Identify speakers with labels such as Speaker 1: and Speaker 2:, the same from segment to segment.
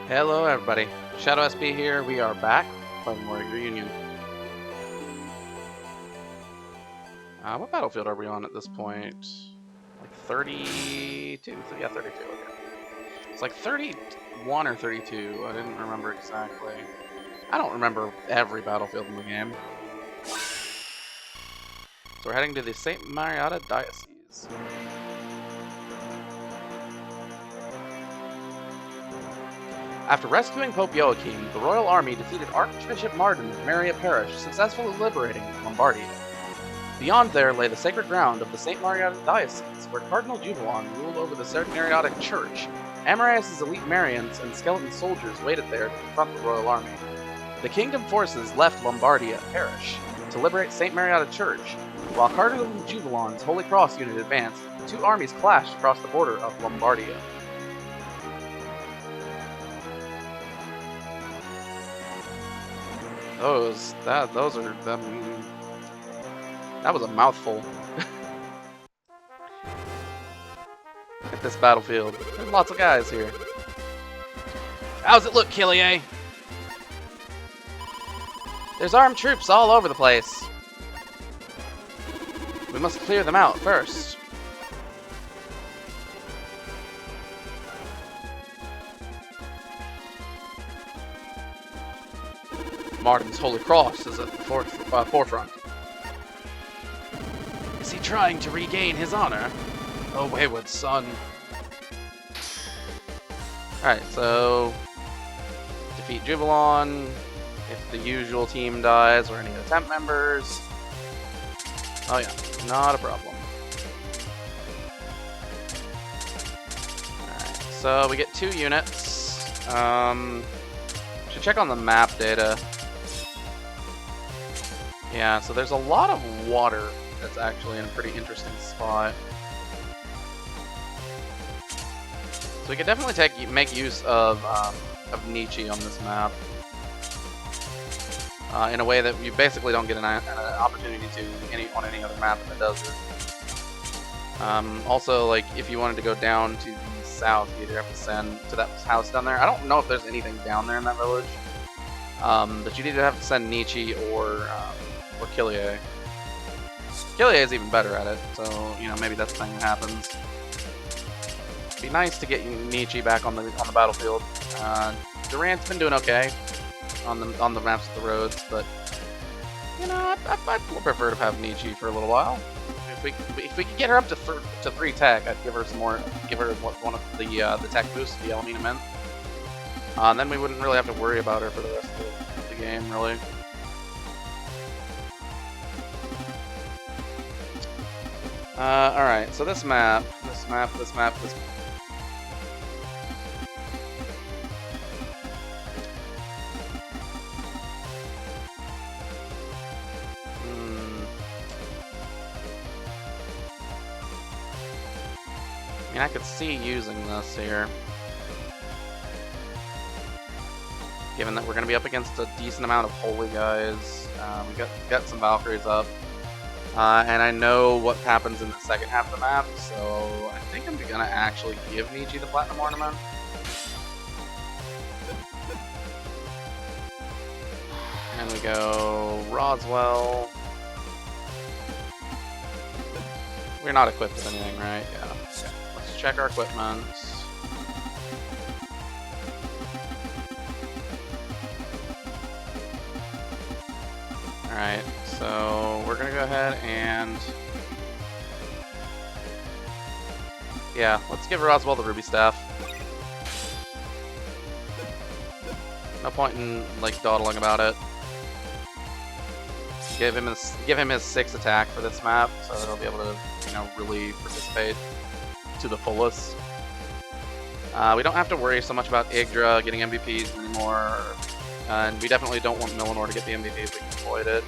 Speaker 1: Hello everybody, Shadow SB here. We are back playing more Yggdra Union. What battlefield are we on at this point? Like 32? Yeah, 32, okay. It's like 31 or 32, I didn't remember exactly. I don't remember every battlefield in the game. So we're heading to the St. Meriata Diocese. After rescuing Pope Joachim, the royal army defeated Archbishop Martin of Meriata Parish, successfully liberating Lombardia. Beyond there lay the sacred ground of the St. Meriata Diocese, where Cardinal Jubilon ruled over the St. Meriatic Church. Amarias' elite Marians and skeleton soldiers waited there to confront the royal army. The kingdom forces left Lombardia Parish to liberate St. Meriata Church. While Cardinal Jubilon's Holy Cross unit advanced, the two armies clashed across the border of Lombardia. That was a mouthful. At this battlefield. There's lots of guys here. How's it look, Killier? There's armed troops all over the place. We must clear them out first. Martin's Holy Cross is at the forefront. Is he trying to regain his honor? Oh, wayward son. Alright, so defeat Jubilon. If the usual team dies or any of the temp members. Oh yeah, not a problem. Alright, so we get 2 units. Should check on the map data. Yeah, so there's a lot of water that's actually in a pretty interesting spot. So we could definitely make use of Nietzsche on this map. In a way that you basically don't get an opportunity to on any other map that does it. Also, like, if you wanted to go down to the south, you either have to send to that house down there. I don't know if there's anything down there in that village. But you'd either have to send Nietzsche or Killier. Killier is even better at it, so, you know, maybe that's the thing that happens. It'd be nice to get Nietzsche back on the battlefield. Durant's been doing okay on the maps of the roads, but you know, I'd prefer to have Nietzsche for a little while. If we could get her up to 3 tech, I'd give her some more. Give her one of the tech boosts the Elamina meant. And then we wouldn't really have to worry about her for the rest of the game, really. Alright, so this map. I mean, I could see using this here. Given that we're going to be up against a decent amount of holy guys. We got some Valkyries up. And I know what happens in the second half of the map, so I think I'm going to actually give Nietzsche the Platinum Ornament. And we go Roswell. We're not equipped with anything, right? Yeah. Let's check our equipment. Alright, so we're gonna go ahead and... yeah, let's give Roswell the Ruby Staff. No point in, like, dawdling about it. Give him his 6 attack for this map, so that he'll be able to, you know, really participate to the fullest. We don't have to worry so much about Yggdra getting MVPs anymore, and we definitely don't want Millinor to get the MVP if we can avoid it.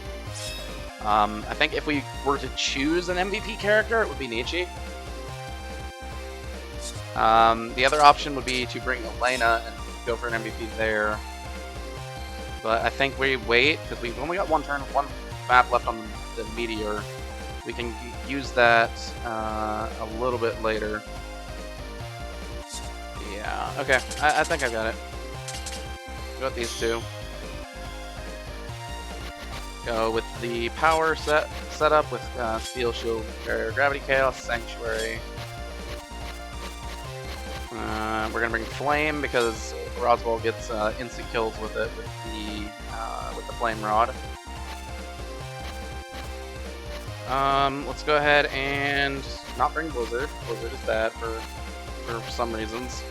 Speaker 1: I think if we were to choose an MVP character, it would be Nietzsche. The other option would be to bring Elena and go for an MVP there. But I think we wait, because we've only got one map left on the Meteor. We can use that a little bit later. Yeah, okay. I think I've got it. Go with these two. Go with the power setup with Steel Shield Carrier, Gravity Chaos, Sanctuary. We're gonna bring Flame because Roswell gets instant kills with it with the Flame Rod. Let's go ahead and not bring Blizzard. Blizzard is bad for some reasons.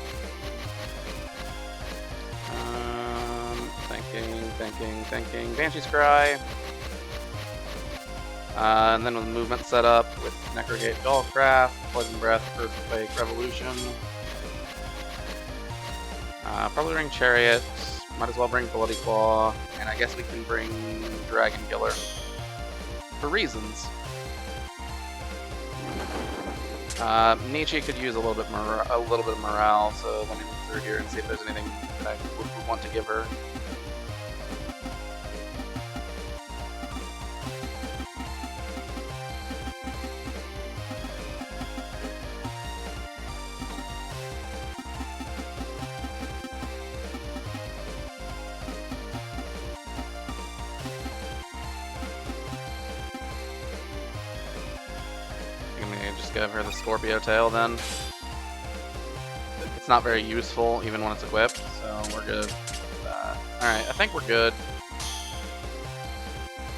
Speaker 1: Thinking. Banshee Scry. And then with movement setup with Necrogate, Gullcraft, Poison Breath, Earthquake, Revolution. Probably bring Chariot. Might as well bring Bloody Claw, and I guess we can bring Dragon Killer for reasons. Nietzsche could use a little bit of morale, so let me look through here and see if there's anything that I would want to give her. Give her the Scorpio Tail then. It's not very useful even when it's equipped, so we're good with that. Alright, I think we're good.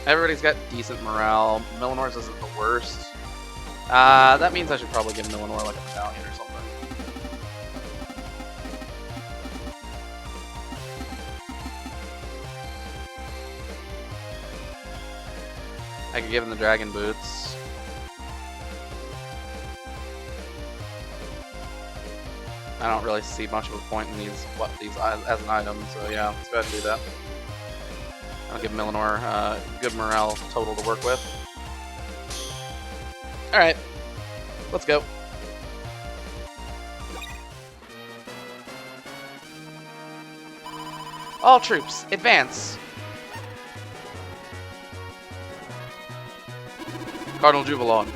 Speaker 1: Everybody's got decent morale. Milinor's isn't the worst. That means I should probably give Milinor like a medallion or something. I could give him the Dragon Boots. I don't really see much of a point in these as an item, so yeah, let's go ahead and do that. I'll give Milinor good morale total to work with. Alright, let's go. All troops, advance! Cardinal Jubilon,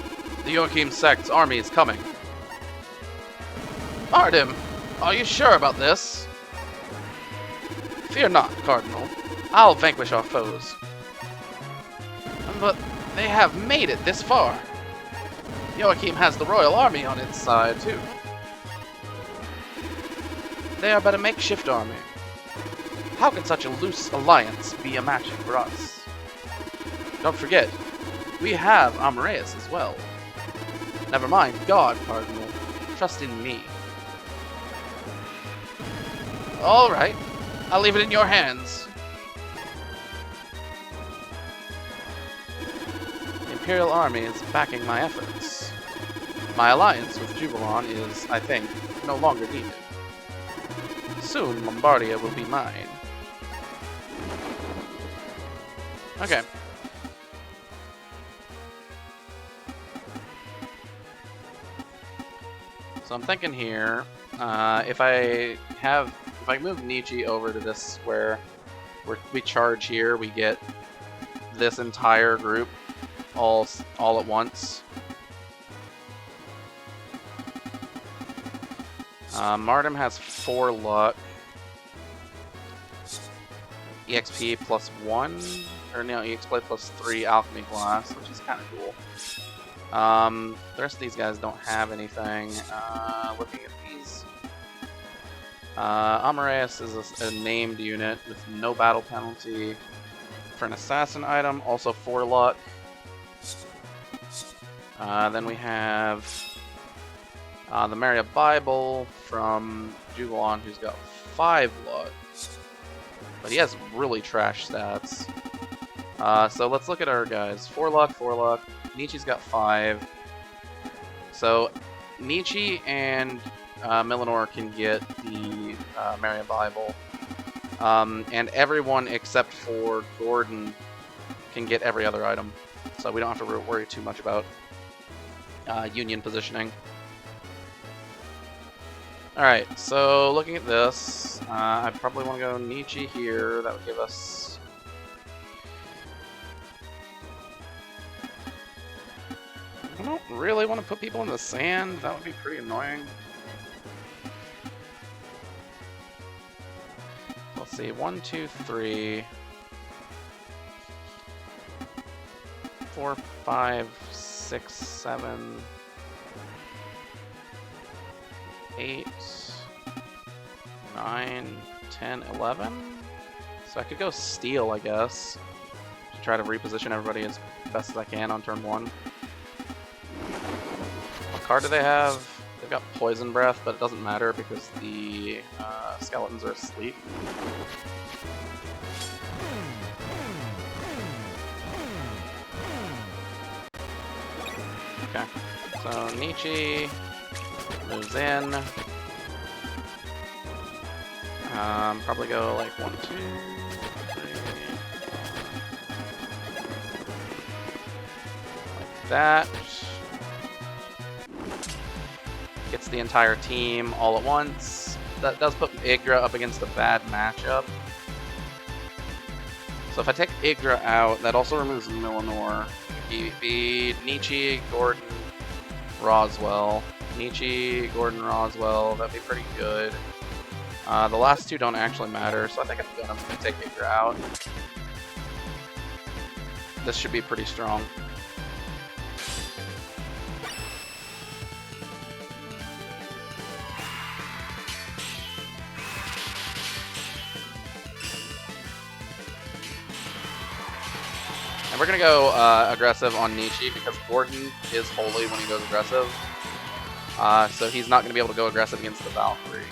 Speaker 1: the Joachim sect's army is coming. Artem, are you sure about this? Fear not, Cardinal. I'll vanquish our foes. But they have made it this far. Joachim has the royal army on its side, too. They are but a makeshift army. How can such a loose alliance be a match for us? Don't forget, we have Amareus as well. Never mind God, Cardinal. Trust in me. Alright, I'll leave it in your hands. The Imperial Army is backing my efforts. My alliance with Jubilon is, I think, no longer needed. Soon, Lombardia will be mine. Okay. So I'm thinking here, if I move Nietzsche over to this square, where we charge here, we get this entire group all at once. Martem has 4 luck. EXP plus 1, or no, EXP plus 3 alchemy glass, which is kind of cool. The rest of these guys don't have anything. Looking at these, Amareus is a named unit with no battle penalty for an assassin item, also 4 luck. Then we have the Meriata Bible from Jubilon, who's got 5 luck, but he has really trash stats. So let's look at our guys. 4 luck, 4 luck. Nietzsche's got 5. So Nietzsche and Milinor can get the Meriata Bible. And everyone except for Gordon can get every other item. So we don't have to worry too much about Union positioning. Alright, so looking at this, I probably want to go Nietzsche here. That would give us... I don't really want to put people in the sand. That would be pretty annoying. Let's Let's see, 1, 2, 3, 4, 5, 6, 7, 8, 9, 10, 11. So I could go steal, I guess, to try to reposition everybody as best as I can on turn 1. What card do they have? They've got Poison Breath, but it doesn't matter because the skeletons are asleep. Okay, so Nietzsche moves in. Probably go like 1, 2, 3. Like that. Gets the entire team all at once. That does put Yggdra up against a bad matchup. So if I take Yggdra out, that also removes Millinor. He'd be Nietzsche, Gordon, Roswell. Nietzsche, Gordon, Roswell. That'd be pretty good. The last two don't actually matter, so I think I'm going to take Yggdra out. This should be pretty strong. And we're going to go aggressive on Nietzsche because Gordon is holy when he goes aggressive. So he's not going to be able to go aggressive against the Valkyrie.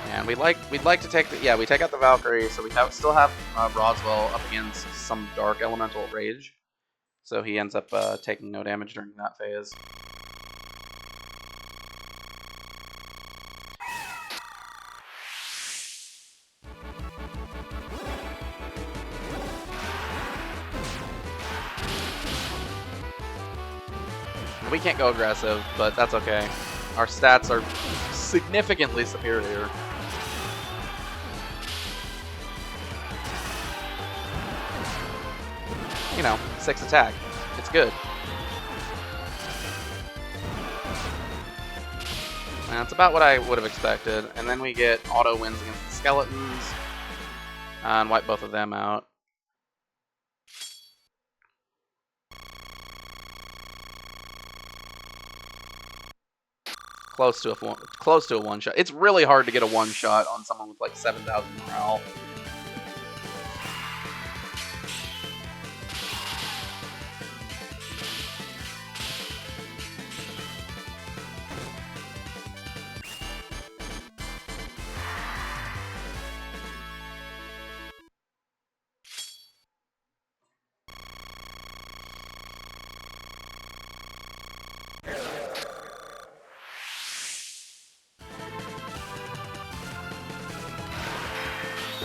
Speaker 1: And we'd like to take the, we take out the Valkyrie, so we still have Roswell up against some Dark Elemental Rage, so he ends up taking no damage during that phase. We can't go aggressive, but that's okay. Our stats are significantly superior. You know, 6 attack. It's good. And that's about what I would have expected. And then we get auto wins against the skeletons. And wipe both of them out. Close to a one shot. It's really hard to get a one shot on someone with like 7,000 morale.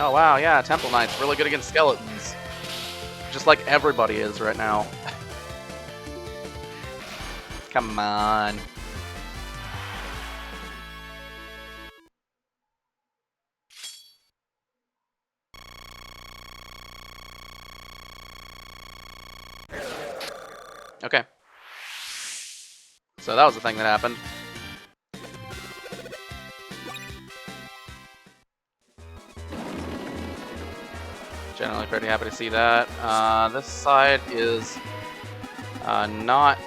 Speaker 1: Oh wow, yeah, Temple Knight's really good against skeletons. Just like everybody is right now. Come on. Okay. So that was the thing that happened. Generally pretty happy to see that. This side is not...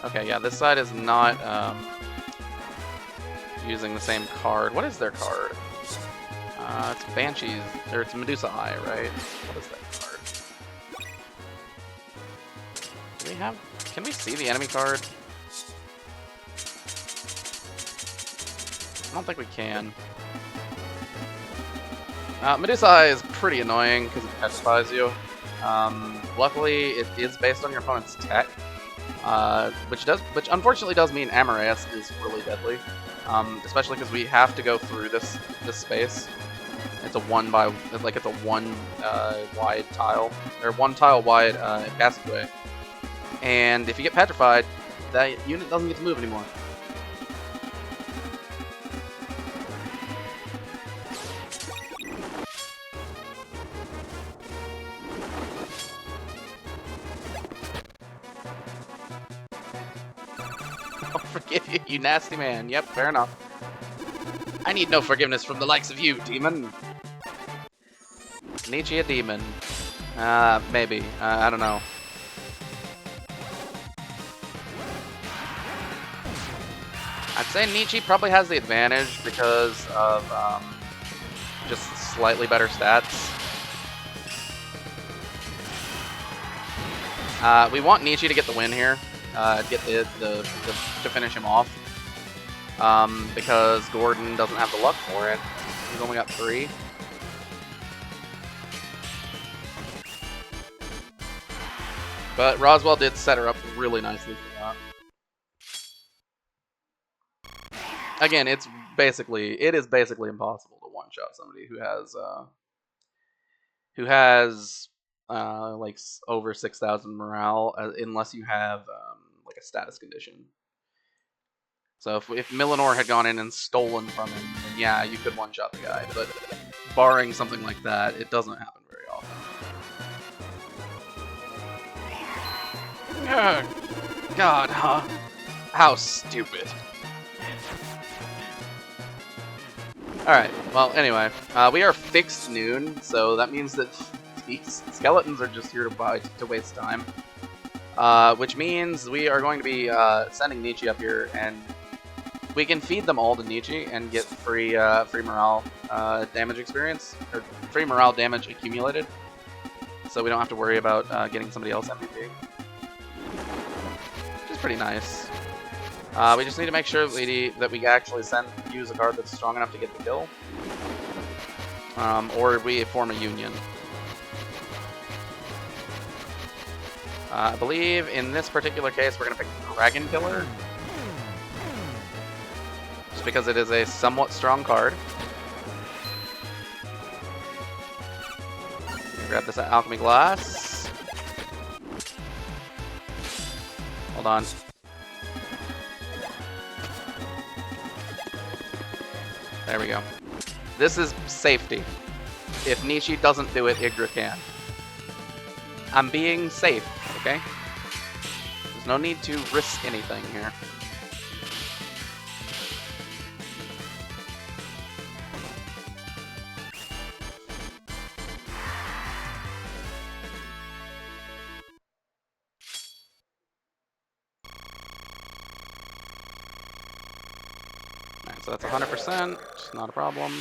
Speaker 1: Okay, yeah, this side is not using the same card. What is their card? It's Banshees, or it's Medusa Eye, right? What is that card? Do we have... Can we see the enemy card? I don't think we can. Medusa Eye is pretty annoying because it petrifies you. Luckily, it is based on your opponent's tech, which unfortunately does mean Amaranth is really deadly, especially because we have to go through this space. It's a one wide tile, or one tile wide passageway, and if you get petrified, that unit doesn't get to move anymore. I'll forgive you, you nasty man. Yep, fair enough. I need no forgiveness from the likes of you, demon. Nietzsche a demon? Maybe. I don't know. I'd say Nietzsche probably has the advantage because of just slightly better stats. We want Nietzsche to get the win here, get to finish him off, because Gordon doesn't have the luck for it. He's only got 3. But Roswell did set her up really nicely for that. Again, it is basically impossible to one-shot somebody who has like over 6,000 morale, unless you have like a status condition. So if Millinor had gone in and stolen from him, then yeah, you could one-shot the guy. But barring something like that, it doesn't happen very often. God, huh? How stupid. Alright, well, anyway, we are fixed noon, so that means that these skeletons are just here to waste time. Which means we are going to be sending Nietzsche up here, and we can feed them all to Nietzsche and get free morale damage experience, or free morale damage accumulated, so we don't have to worry about getting somebody else MVP. Which is pretty nice. We just need to make sure that we actually use a card that's strong enough to get the kill, or we form a union. I believe in this particular case we're going to pick Dragon Killer, just because it is a somewhat strong card. Grab this alchemy glass. Hold on. There we go. This is safety. If Nietzsche doesn't do it, Yggdra can. I'm being safe, okay? There's no need to risk anything here. Alright, so that's 100%, not a problem.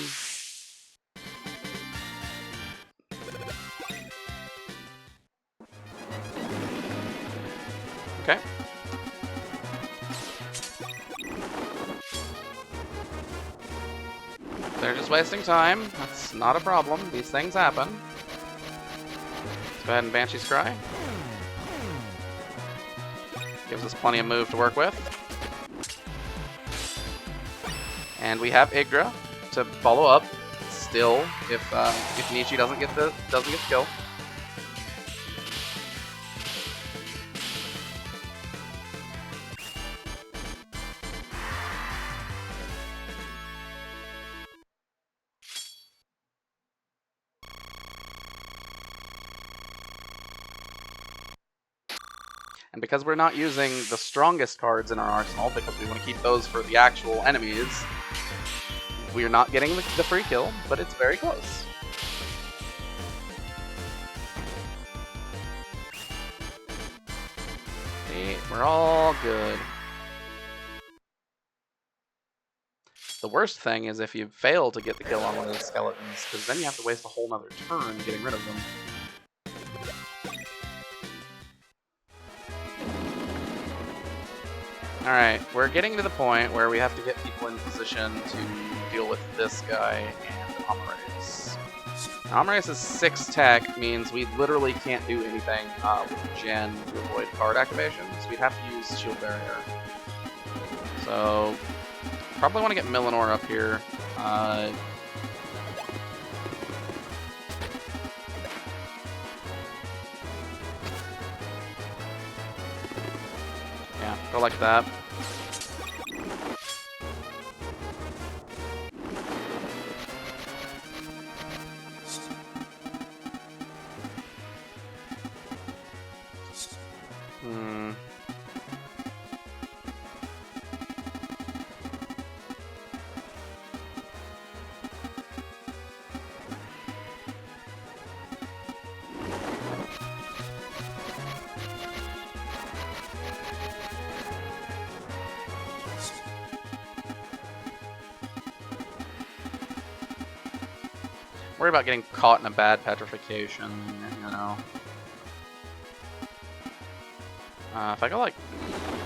Speaker 1: Okay. They're just wasting time. That's not a problem. These things happen. Let's go ahead and Banshee's Cry. Gives us plenty of move to work with. And we have Yggdra to follow up. Still, if Nietzsche doesn't get the kill. And because we're not using the strongest cards in our arsenal, because we want to keep those for the actual enemies, we're not getting the free kill, but it's very close. See, we're all good. The worst thing is if you fail to get the kill on one of the skeletons, because then you have to waste a whole nother turn getting rid of them. Alright, we're getting to the point where we have to get people in position to deal with this guy and Amaranth. Amarius' 6 tech means we literally can't do anything with Gen to avoid card activations. We'd have to use Shield Barrier. So, probably want to get Millinor up here. Yeah, go like that. Worry about getting caught in a bad petrification, you know. If I go like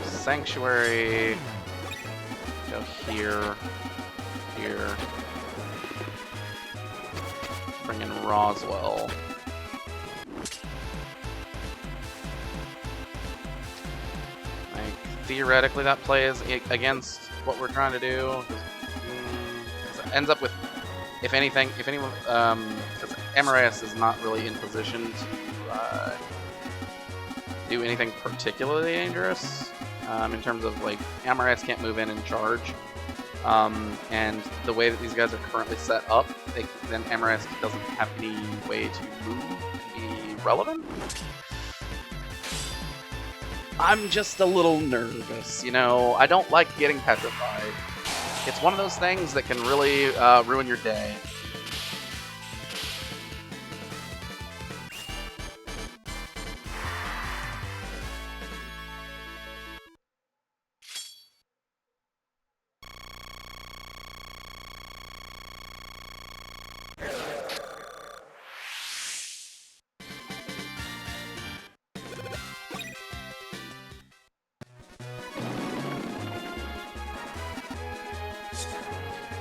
Speaker 1: Sanctuary, go here, here, bring in Roswell. Like, theoretically that plays against what we're trying to do. 'Cause it ends up with, if anything, if anyone, because Emeritus is not really in position to do anything particularly dangerous in terms of like Emeritus can't move in and charge, and the way that these guys are currently set up, then Emeritus doesn't have any way to move and be relevant. I'm just a little nervous, you know. I don't like getting petrified. It's one of those things that can really ruin your day.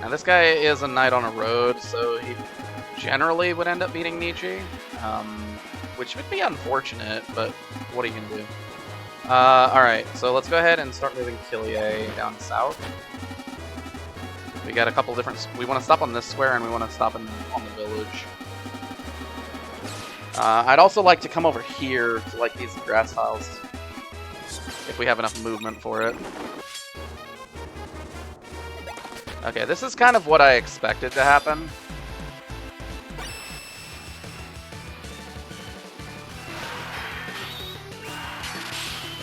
Speaker 1: Now this guy is a knight on a road, so he generally would end up beating Nietzsche, which would be unfortunate, but what are you gonna do? Alright, so let's go ahead and start moving Killier down south. We got a couple different... We want to stop on this square, and we want to stop on the village. I'd also like to come over here to like these grass tiles, if we have enough movement for it. Okay, this is kind of what I expected to happen.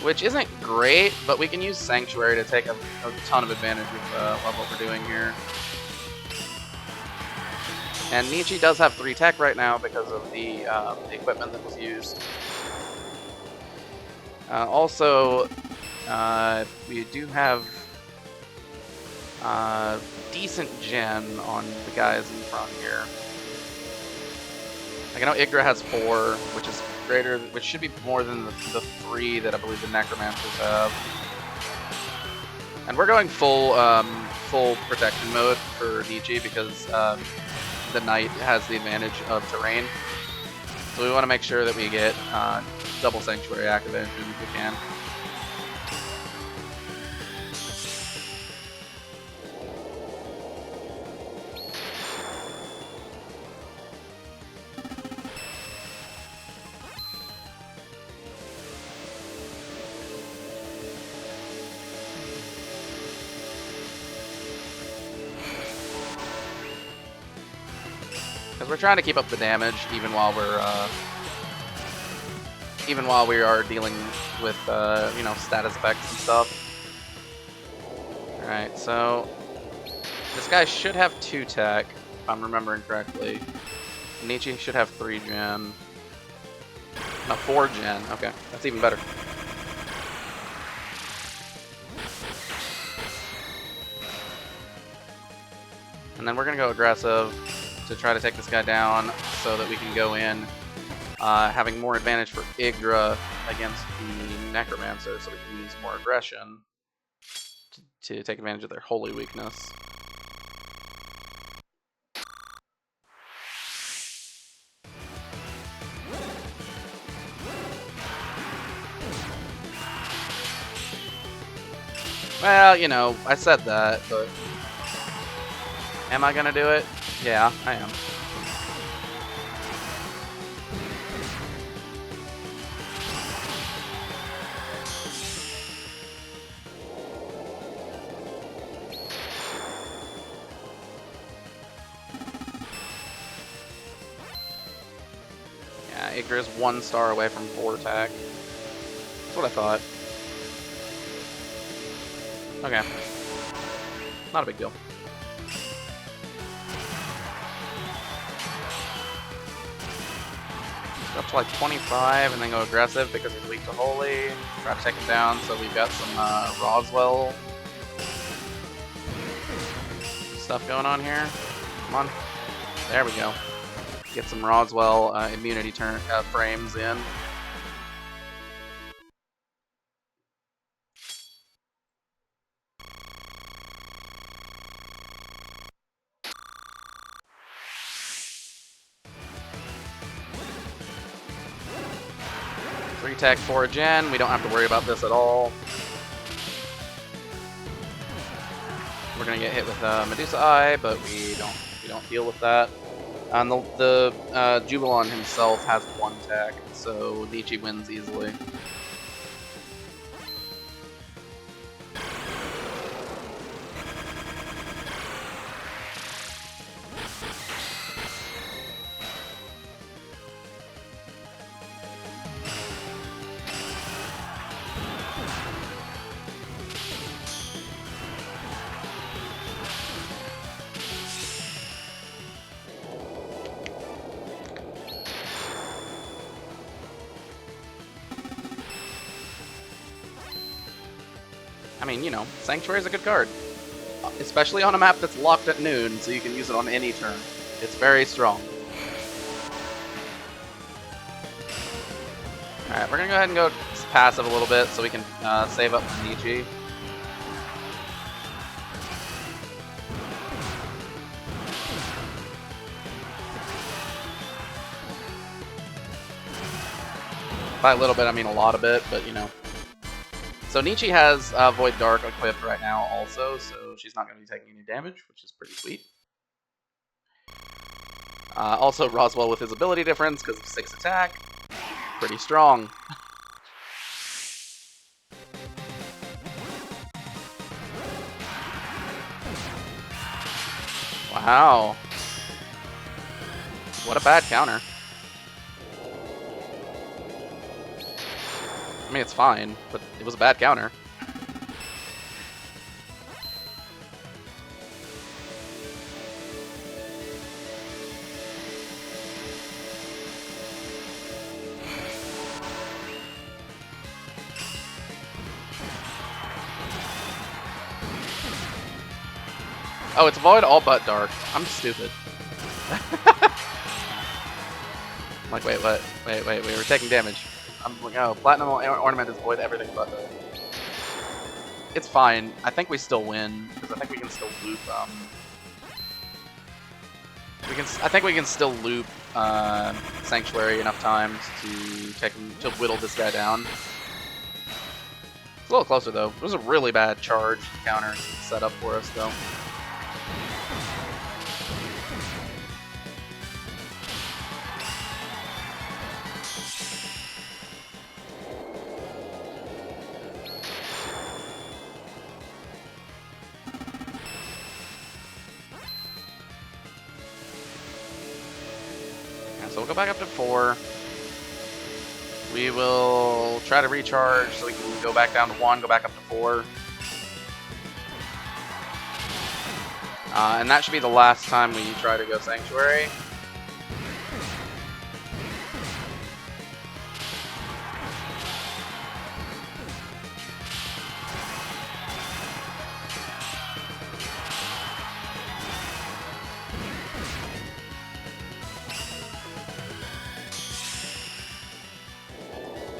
Speaker 1: Which isn't great, but we can use Sanctuary to take a ton of advantage of what we're doing here. And Nietzsche does have 3 tech right now because of the equipment that was used. Also, we do have decent gen on the guys in front here. Like, I know Yggdra has 4, which is greater, which should be more than the 3 that I believe the Necromancers have. And we're going full protection mode for Nietzsche because the Knight has the advantage of terrain. So we want to make sure that we get double Sanctuary activation if we can. Because we're trying to keep up the damage even while we are dealing with you know, status effects and stuff. All right, so this guy should have 2 tech, if I'm remembering correctly. Nietzsche should have 3 gen. No, 4 gen. Okay, that's even better. And then we're gonna go aggressive to try to take this guy down so that we can go in having more advantage for Yggdra against the Necromancer, so we can use more aggression to take advantage of their holy weakness. Well, you know, I said that, but am I gonna do it? Yeah, I am. Yeah, Yggdra's 1 star away from 4 attack. That's what I thought. Okay. Not a big deal. Up to like 25 and then go aggressive because he's weak to Holy. Try to take him down, so we've got some Roswell stuff going on here. Come on. There we go. Get some Roswell immunity frames in. Tech for a gen. We don't have to worry about this at all. We're gonna get hit with Medusa Eye, but we don't deal with that. And the Jubilon himself has 1 attack, so Nietzsche wins easily. I mean, you know, Sanctuary is a good card. Especially on a map that's locked at noon, so you can use it on any turn. It's very strong. Alright, we're gonna go ahead and go passive a little bit so we can save up Nietzsche. By a little bit, I mean a lot of it, but you know. So Nietzsche has Void Dark equipped right now also, so she's not going to be taking any damage, which is pretty sweet. Also Roswell with his ability difference because of 6 attack. Pretty strong. Wow. What a bad counter. I mean, it's fine, but it was a bad counter. Oh, it's Void all but Dark. I'm stupid. I'm like, wait, what? Wait, we were taking damage. I'm like, oh, Platinum Ornament is Void everything but Dark. It's fine. I think we still win, because I think we can still loop, I think we can still loop Sanctuary enough times to whittle this guy down. It's a little closer though. It was a really bad charge counter set up for us though. So we'll go back up to 4. We will try to recharge so we can go back down to 1, go back up to 4. And that should be the last time we try to go Sanctuary.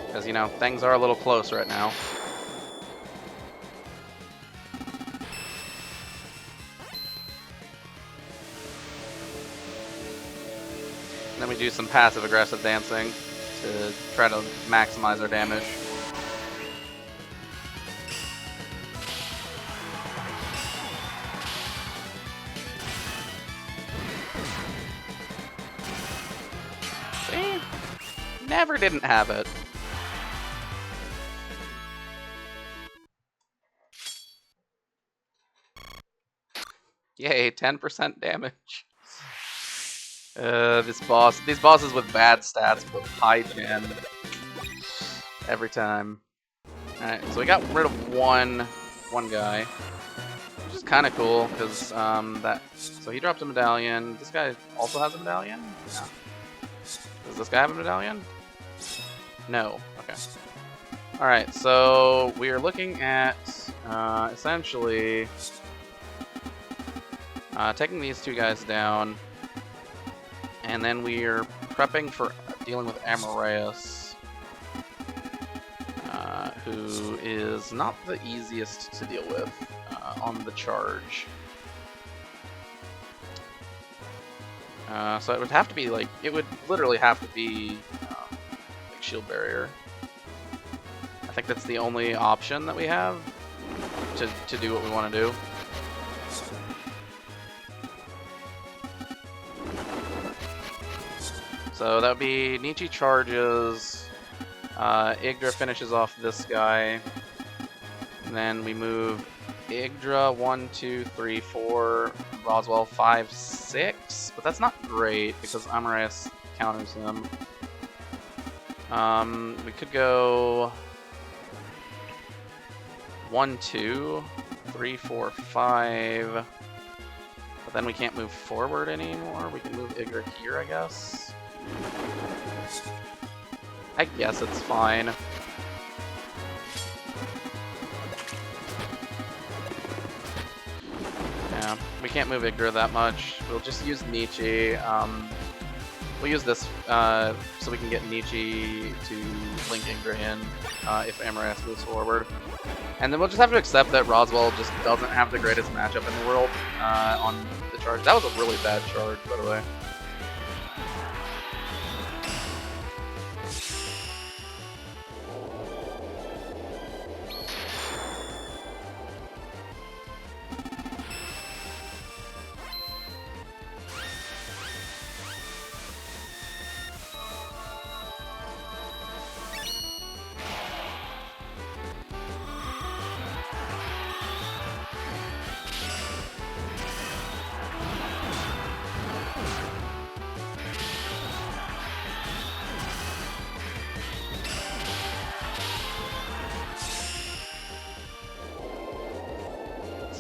Speaker 1: Because, you know, things are a little close right now. And then we do some passive-aggressive dancing to try to maximize our damage. never didn't have it. Yay, 10% damage. These bosses with bad stats put high gen every time. Alright, so we got rid of one guy, which is kind of cool because so he dropped a medallion. This guy also has a medallion. No. Does this guy have a medallion? No. Okay. All right, so we are looking at essentially taking these two guys down, and then we are prepping for dealing with Amareus, who is not the easiest to deal with on the charge. So it would have to be like, it would literally have to be like shield barrier. I think that's the only option that we have to do what we want to do. So that would be Nietzsche charges, Yggdra finishes off this guy, and then we move Yggdra 1, 2, 3, 4, Roswell 5, 6, but that's not great because Amareus counters him. We could go 1, 2, 3, 4, 5, but then we can't move forward anymore. We can move Yggdra here, I guess. I guess it's fine. Yeah, we can't move Yggdra that much. We'll just use Nietzsche. We'll use this so we can get Nietzsche to link Yggdra in if Amareus moves forward. And then we'll just have to accept that Roswell just doesn't have the greatest matchup in the world on the charge. That was a really bad charge, by the way.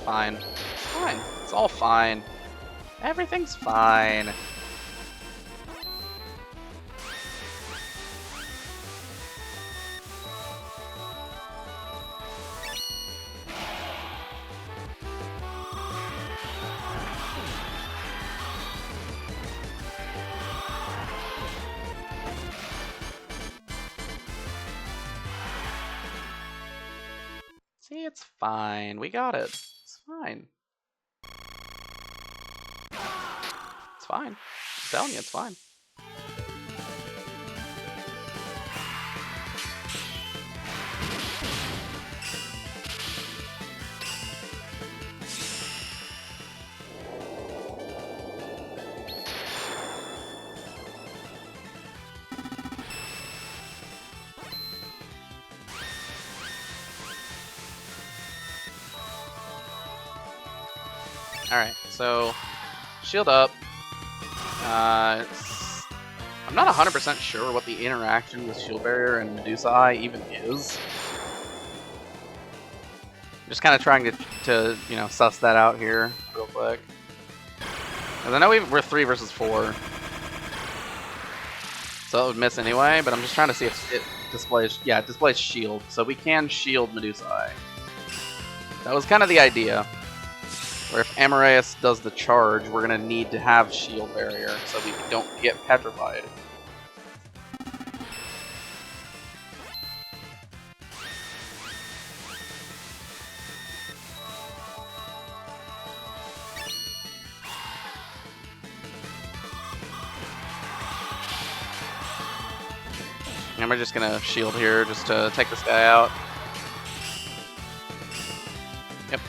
Speaker 1: Fine. It's fine. It's all fine. Everything's fine. See, it's fine. We got it. It's fine. It's fine. I'm telling you, it's fine. Alright, so shield up. I'm not 100% sure what the interaction with shield barrier and Medusa Eye even is. I'm just kind of trying to you know, suss that out here real quick. Because I know we're 3 versus 4. So it would miss anyway, but I'm just trying to see if it displays, yeah, it displays shield. So we can shield Medusa Eye. That was kind of the idea. Where if Amareus does the charge, we're going to need to have shield barrier so we don't get petrified. And we're just going to shield here just to take this guy out. Yep.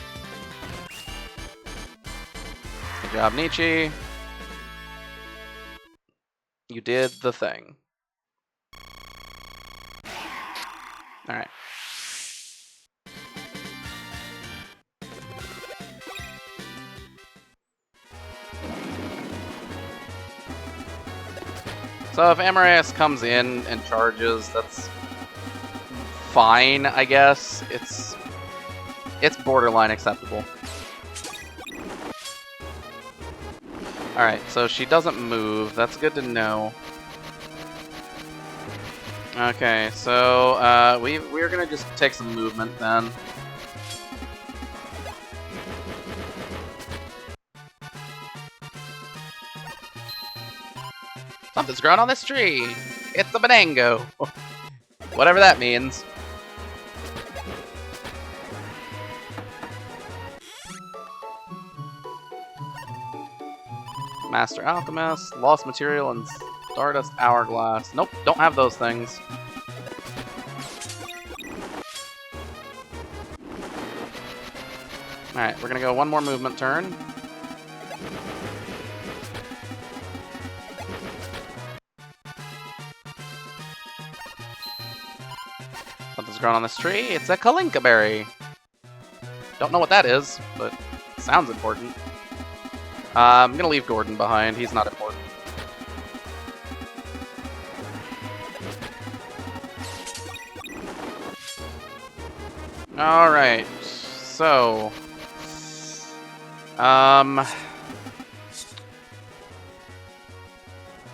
Speaker 1: Good job, Nietzsche. You did the thing. Alright. So if Amaranth comes in and charges, that's fine, I guess. It's borderline acceptable. Alright, so she doesn't move. That's good to know. Okay, so we're gonna just take some movement then. Something's growing on this tree. It's a banango. Whatever that means. Master Alchemist, Lost Material, and Stardust Hourglass. Nope, don't have those things. Alright, we're gonna go one more movement turn. Something's grown on this tree. It's a Kalinka berry. Don't know what that is, but it sounds important. I'm gonna leave Gordon behind. He's not important. Alright, so... I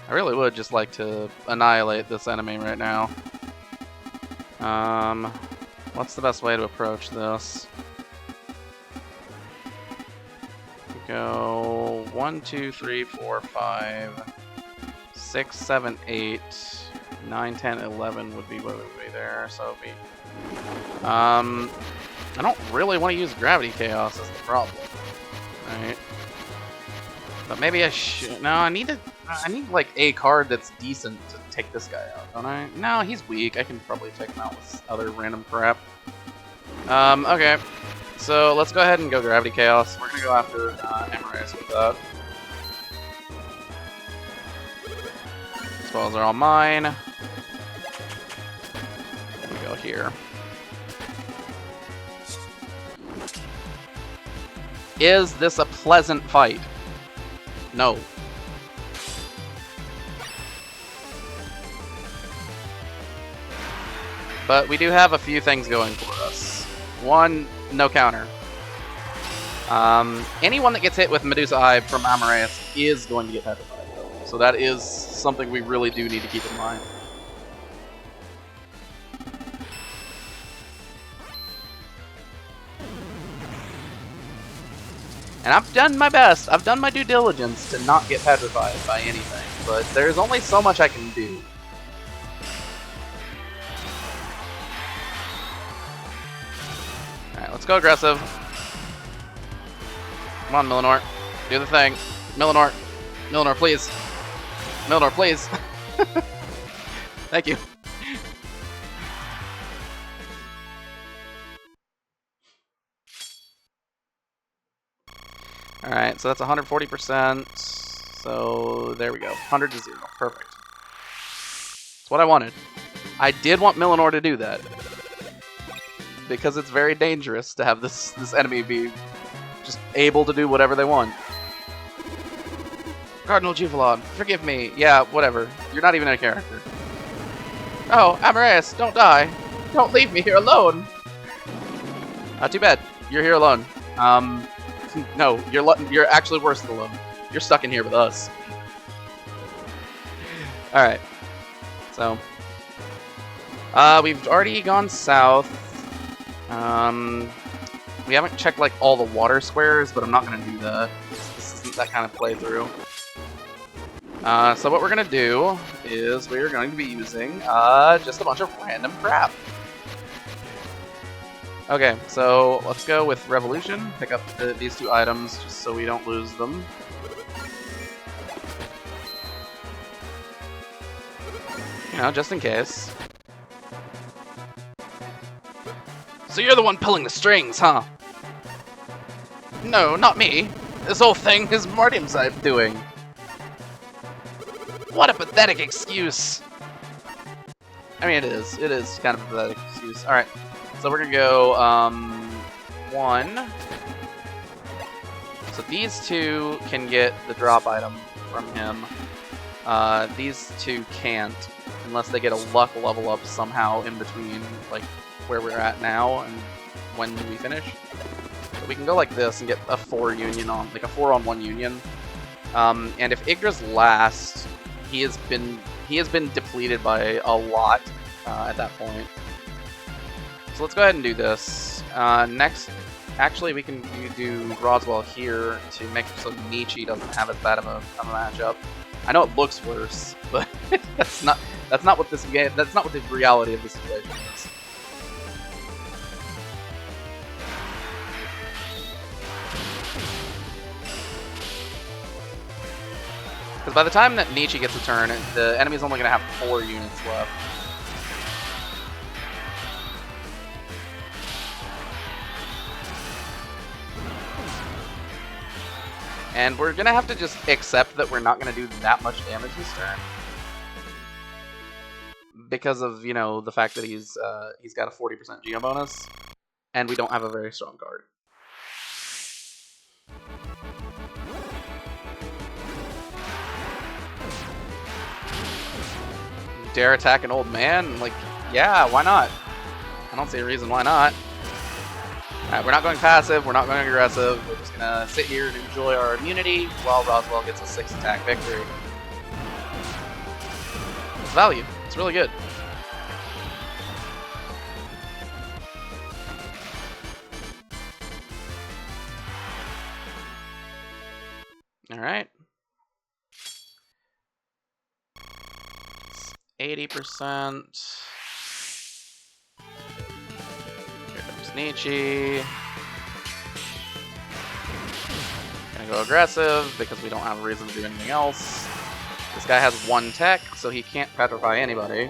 Speaker 1: really would just like to annihilate this enemy right now. What's the best way to approach this? Go 1, 2, 3, 4, 5, 6, 7, 8, 9, 10, 11 would be what would be there. So it'd be, I don't really want to use Gravity Chaos as the problem, right? But maybe I should. No, I need like a card that's decent to take this guy out, don't I? No, he's weak. I can probably take him out with other random crap. Okay. So let's go ahead and go Gravity Chaos. We're gonna go after Amaranth with that. Spells are all mine. We go here. Is this a pleasant fight? No. But we do have a few things going for us. One, no counter. Anyone that gets hit with Medusa Eye from Amaranth is going to get petrified, though. So that is something we really do need to keep in mind. And I've done my best. I've done my due diligence to not get petrified by anything. But there's only so much I can do. Alright, let's go aggressive. Come on, Millinor. Do the thing. Millinor. Millinor, please. Millinor, please. Thank you. Alright, so that's 140%. So there we go. 100 to 0. Perfect. That's what I wanted. I did want Millinor to do that. Because it's very dangerous to have this enemy be just able to do whatever they want. Cardinal Juvalon, forgive me. Yeah, whatever. You're not even a character. Oh, Amaranth, don't die. Don't leave me here alone. Too bad. You're here alone. No, you're actually worse than alone. You're stuck in here with us. Alright. So. We've already gone south. We haven't checked like all the water squares, but I'm not going to do that. This isn't that kind of playthrough. So what we're going to do is we're going to be using just a bunch of random crap. Okay, so let's go with Revolution. Pick up these two items just so we don't lose them. You know, just in case. So you're the one pulling the strings, huh? No, not me. This whole thing is Martium's doing. What a pathetic excuse. I mean, it is. It is kind of a pathetic excuse. excuse. All right, so we're gonna go 1. So these 2 can get the drop item from him. These 2 can't, unless they get a luck level up somehow in between, like where we're at now and when we finish. So we can go like this and get a 4 union on, like a 4-on-1 union. And if Yggdra's last, he has been depleted by a lot at that point. So let's go ahead and do this. Next, actually, we can do Roswell here to make so Nietzsche doesn't have as bad of a matchup. I know it looks worse, but that's not what this game. That's not what the reality of the situation is. Because by the time that Nietzsche gets a turn, the enemy's only going to have 4 units left. And we're going to have to just accept that we're not going to do that much damage this turn. Because of, you know, the fact that he's got a 40% Geo bonus, and we don't have a very strong card. Dare attack an old man? Like, yeah, why not? I don't see a reason why not. Alright, we're not going passive, we're not going aggressive, we're just gonna sit here and enjoy our immunity while Roswell gets a 6 attack victory. It's value. It's really good. Alright. 80%. Here comes Nietzsche. Gonna go aggressive because we don't have a reason to do anything else. This guy has 1 tech, so he can't petrify anybody.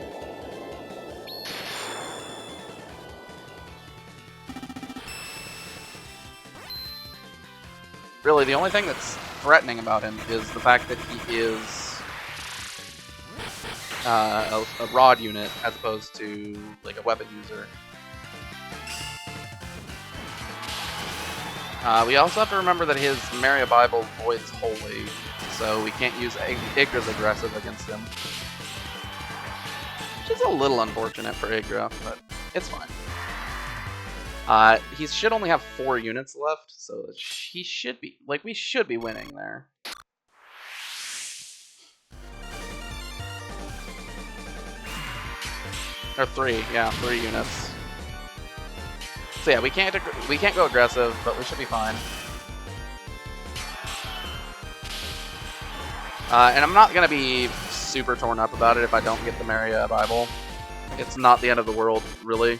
Speaker 1: Really, the only thing that's threatening about him is the fact that he is a rod unit as opposed to like a weapon user. We also have to remember that his Meriata Bible voids Holy, so we can't use Yggdra's aggressive against him. Which is a little unfortunate for Yggdra, but it's fine. He should only have 4 units left, so he should be, like, we should be winning there. Or 3, yeah, 3 units. So yeah, we can't go aggressive, but we should be fine. And I'm not gonna be super torn up about it if I don't get the Meriata Bible. It's not the end of the world, really.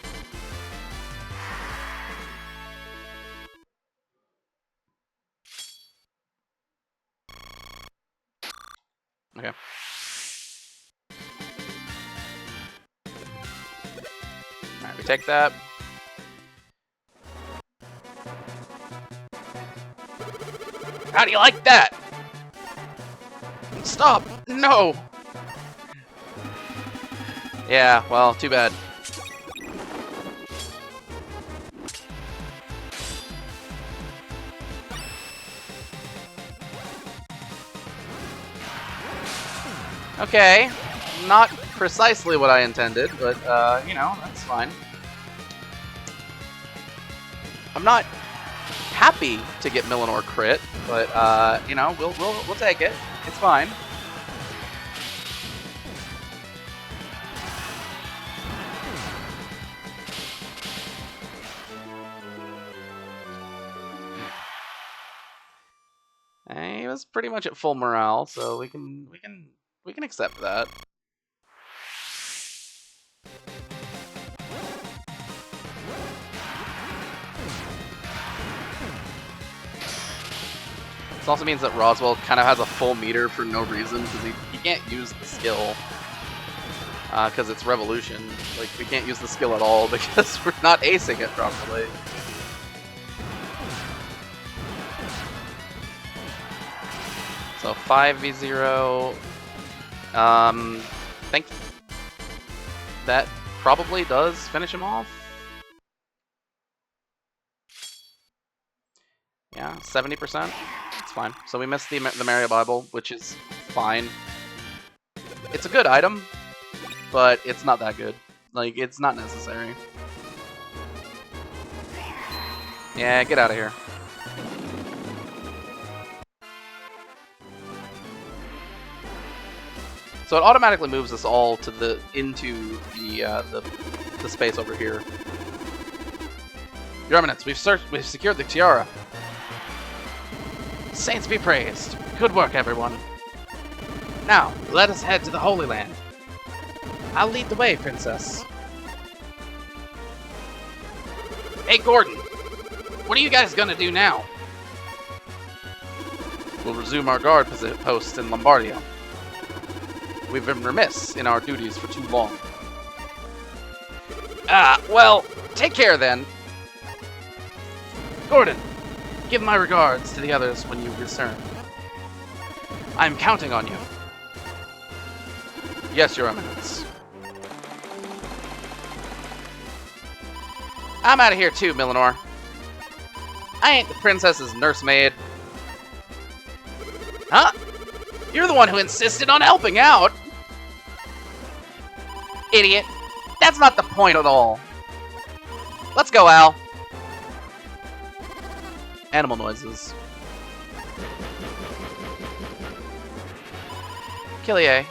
Speaker 1: Okay. Alright, we take that. How do you like that? Stop! No! Yeah, well, too bad. Okay, not precisely what I intended, but, you know, that's fine. I'm not happy to get Millenor crit, but, you know, we'll take it. It's fine. He was pretty much at full morale, so we can accept that. This also means that Roswell kind of has a full meter for no reason, because he can't use the skill. Because it's Revolution. Like, we can't use the skill at all because we're not acing it properly. So 5v0. Think that probably does finish him off. Yeah, 70%. It's fine. So we missed the Meriata Bible, which is fine. It's a good item, but it's not that good. Like, it's not necessary. Yeah, get out of here. So it automatically moves us all to into the space over here. Your Eminence, we've secured the tiara. Saints be praised. Good work, everyone. Now, let us head to the Holy Land. I'll lead the way, Princess. Hey, Gordon. What are you guys gonna do now? We'll resume our guard post in Lombardia. We've been remiss in our duties for too long. Well, take care then. Gordon, give my regards to the others when you return. I'm counting on you. Yes, Your Eminence. I'm out of here too, Millenor. I ain't the princess's nursemaid. Huh? You're the one who insisted on helping out. Idiot. That's not the point at all. Let's go, Al. Animal noises. Killier.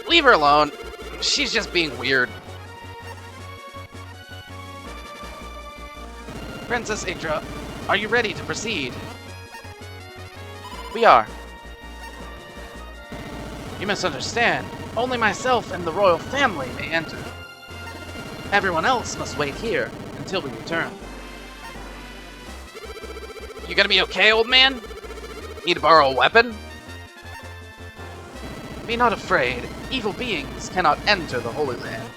Speaker 1: Leave her alone. She's just being weird. Princess Yggdra, are you ready to proceed? We are. You misunderstand. Only myself and the royal family may enter. Everyone else must wait here until we return. You gonna be okay, old man? Need to borrow a weapon? Be not afraid. Evil beings cannot enter the Holy Land.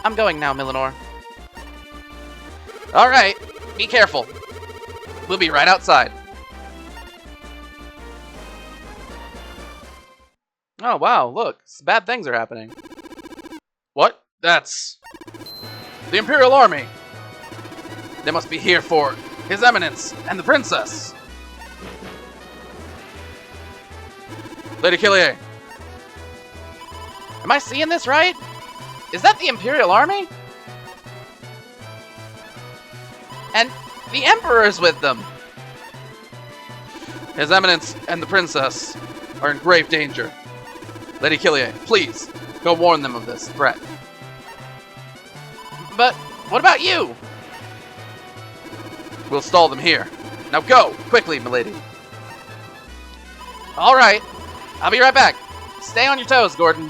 Speaker 1: I'm going now, Millenor. Alright, be careful. We'll be right outside. Oh, wow, look. Bad things are happening. What? That's... the Imperial Army. They must be here for His Eminence and the Princess. Lady Killier. Am I seeing this right? Is that the Imperial Army? And the Emperor is with them. His Eminence and the Princess are in grave danger. Lady Killier, please, go warn them of this threat. But what about you? We'll stall them here. Now go, quickly, milady. Alright, I'll be right back. Stay on your toes, Gordon.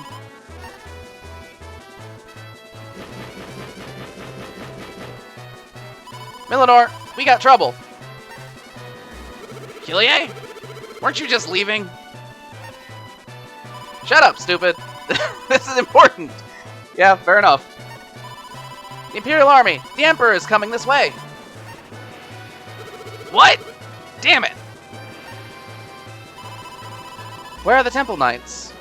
Speaker 1: Millenor, we got trouble. Killier? Weren't you just leaving? Shut up, stupid. This is important. Yeah, fair enough. The Imperial Army! The Emperor is coming this way! What? Damn it! Where are the Temple Knights?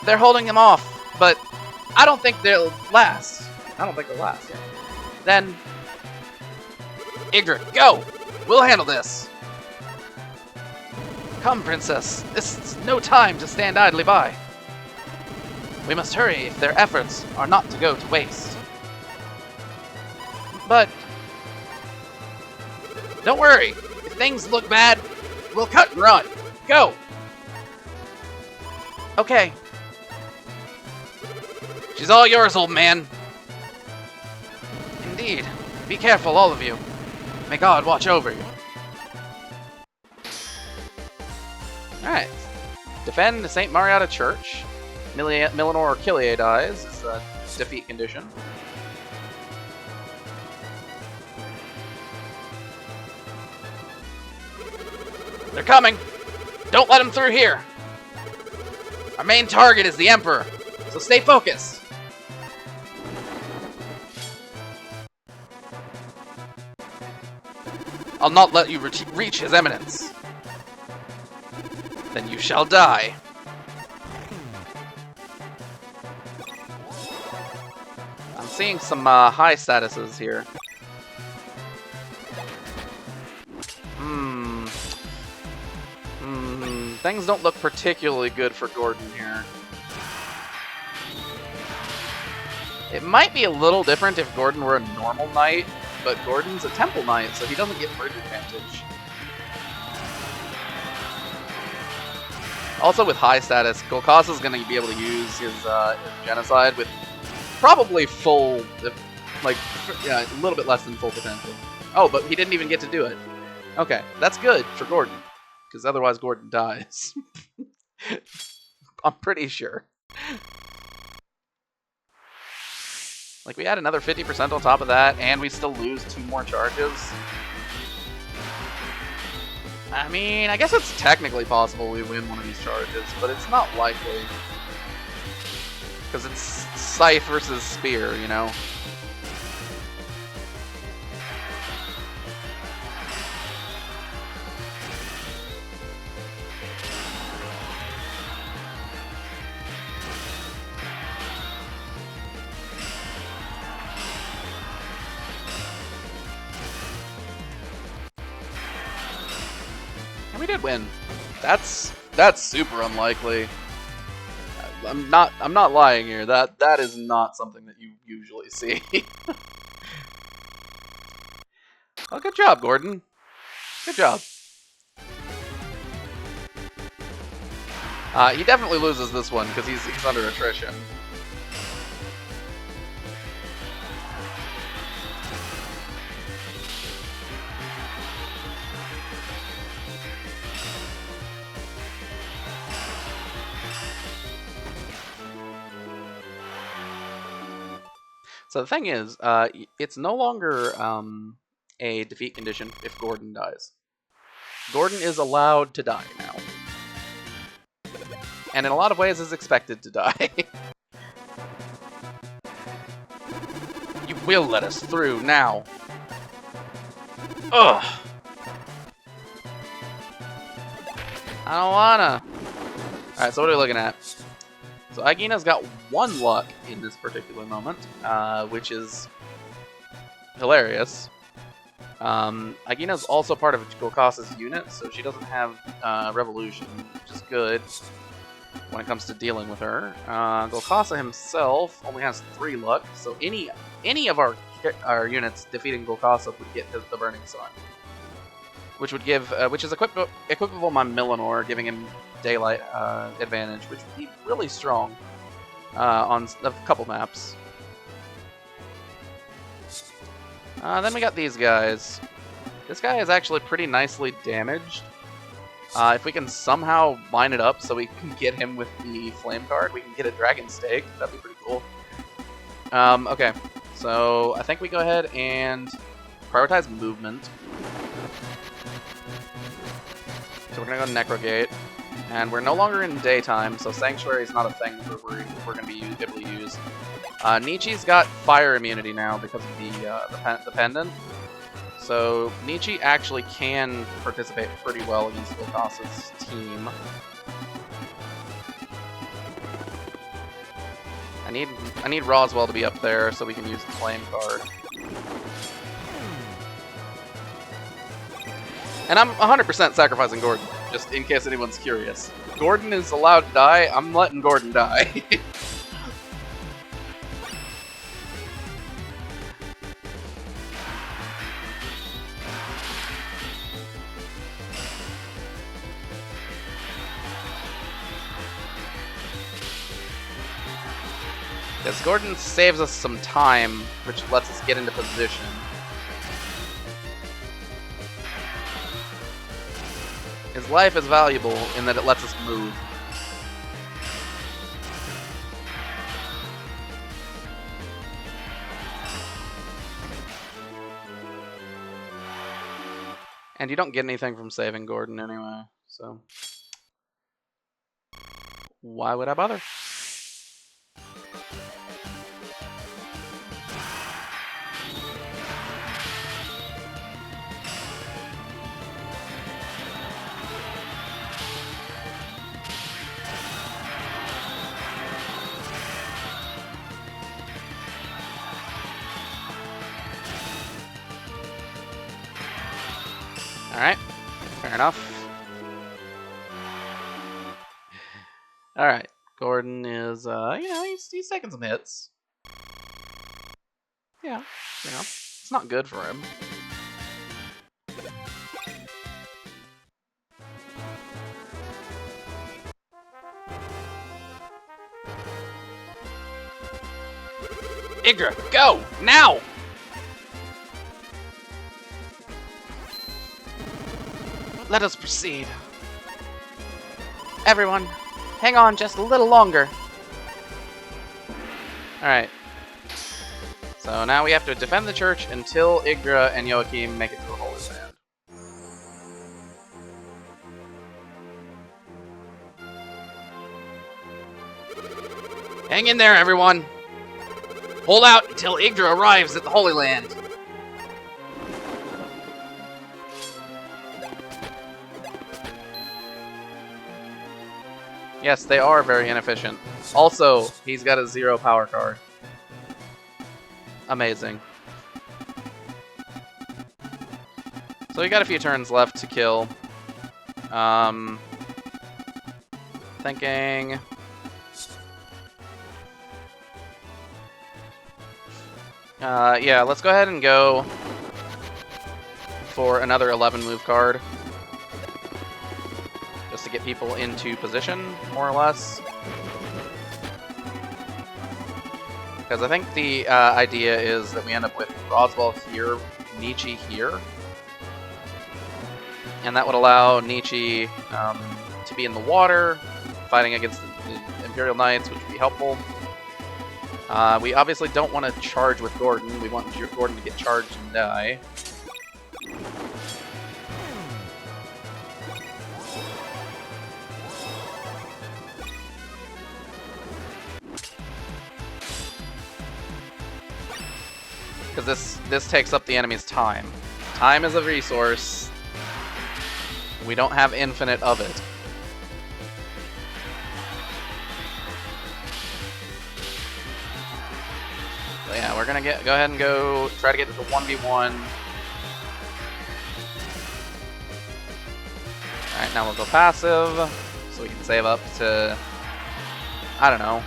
Speaker 1: They're holding them off, but I don't think they'll last. I don't think they'll last. Then... Yggdra, go! We'll handle this! Come, Princess. This is no time to stand idly by. We must hurry if their efforts are not to go to waste. But... don't worry. If things look bad, we'll cut and run. Go! Okay. She's all yours, old man. Indeed. Be careful, all of you. May God watch over you. Alright. Defend the St. Meriata Church. Millenor or Killier dies. It's a defeat condition. They're coming! Don't let them through here! Our main target is the Emperor, so stay focused! I'll not let you reach his eminence. Then you shall die. I'm seeing some high statuses here. Things don't look particularly good for Gordon here. It might be a little different if Gordon were a normal knight, but Gordon's a temple knight, so he doesn't get bridge advantage. Also, with high status, Golcasa's going to be able to use his genocide with probably full, like, yeah, a little bit less than full potential. Oh, but he didn't even get to do it. Okay, that's good for Gordon, because otherwise Gordon dies. I'm pretty sure. Like, we add another 50% on top of that, and we still lose 2 more charges. I mean, I guess it's technically possible we win one of these charges, but it's not likely. Because it's Scythe versus Spear, you know? And we did win. That's super unlikely. I'm not lying here. That is not something that you usually see. Oh, good job, Gordon. Good job. He definitely loses this one because he's under attrition. So the thing is, it's no longer a defeat condition if Gordon dies. Gordon is allowed to die now. And in a lot of ways is expected to die. You will let us through now. Ugh. I don't wanna. Alright, so what are we looking at? So Yggdra's got 1 luck in this particular moment, which is hilarious. Yggdra's also part of Golcasa's unit, so she doesn't have Revolution, which is good when it comes to dealing with her. Golcasa himself only has 3 luck, so any of our units defeating Golcasa would get the Burning Sun, which would give which is equipable on Millinor, giving him daylight advantage, which would be really strong on a couple maps. Then we got these guys. This guy is actually pretty nicely damaged. If we can somehow line it up so we can get him with the flame card, we can get a dragon stake. That'd be pretty cool. Okay, so I think we go ahead and prioritize movement. So we're gonna go Necrogate. And we're no longer in daytime, so Sanctuary is not a thing that we're going to be able to use. Nietzsche's got fire immunity now because of the pendant. So Nietzsche actually can participate pretty well against Golcasa's team. I need Roswell to be up there so we can use the flame card. And I'm 100% sacrificing Gordon, just in case anyone's curious. Gordon is allowed to die, I'm letting Gordon die. Yes, Gordon saves us some time, which lets us get into position. His life is valuable in that it lets us move. And you don't get anything from saving Gordon anyway, so why would I bother? Alright, fair enough. Alright, Gordon is, you know, he's taking some hits. Yeah, you know, it's not good for him. Yggdra, go! Now! Let us proceed. Everyone, hang on just a little longer. Alright. So now we have to defend the church until Yggdra and Joachim make it to the Holy Land. Hang in there, everyone! Hold out until Yggdra arrives at the Holy Land. Yes, they are very inefficient. Also, he's got a 0 power card. Amazing. So we got a few turns left to kill. Thinking... yeah, let's go ahead and go for another 11 move card. Just to get people into position, more or less. Because I think the idea is that we end up with Roswell here, Nietzsche here. And that would allow Nietzsche to be in the water, fighting against the Imperial Knights, which would be helpful. We obviously don't want to charge with Gordon. We want Gordon to get charged and die. Because this takes up the enemy's time. Time is a resource. We don't have infinite of it. So yeah, we're gonna go ahead and try to get to the 1v1. Alright, now we'll go passive, so we can save up to, I don't know,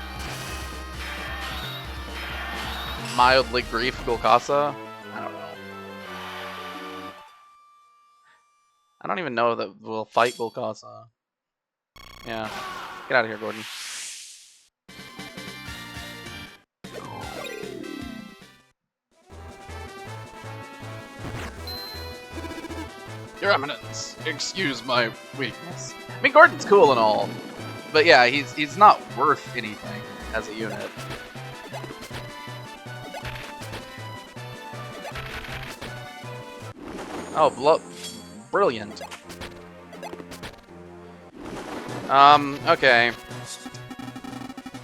Speaker 1: mildly grief Golgassa? I don't know. I don't even know that we'll fight Golgassa. Yeah. Get out of here, Gordon. Your Eminence, excuse my weakness. I mean, Gordon's cool and all, but yeah, he's not worth anything as a unit. Oh, brilliant. Okay.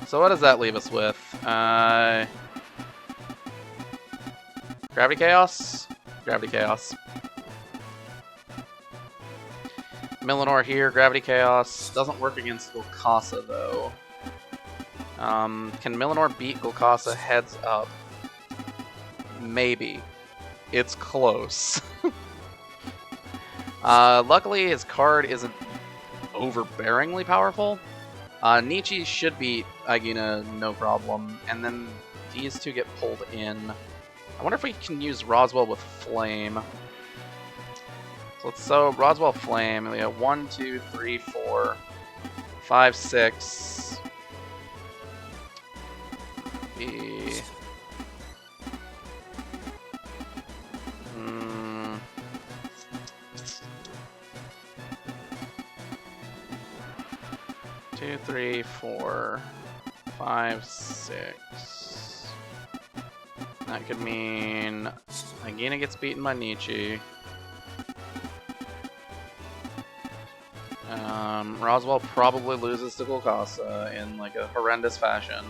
Speaker 1: So what does that leave us with? Gravity Chaos? Gravity Chaos. Millinor here, Gravity Chaos. Doesn't work against Golgassa, though. Can Millinor beat Golgassa heads up? Maybe. It's close. Luckily, his card isn't overbearingly powerful. Nietzsche should beat Yggdra, no problem. And then these two get pulled in. I wonder if we can use Roswell with Flame. So Roswell Flame, we have 1, 2, 3, 4, 5, 6. 2, 3, 4, 5, 6. That could mean Yggdra gets beaten by Nietzsche. Roswell probably loses to Golgassa in like a horrendous fashion.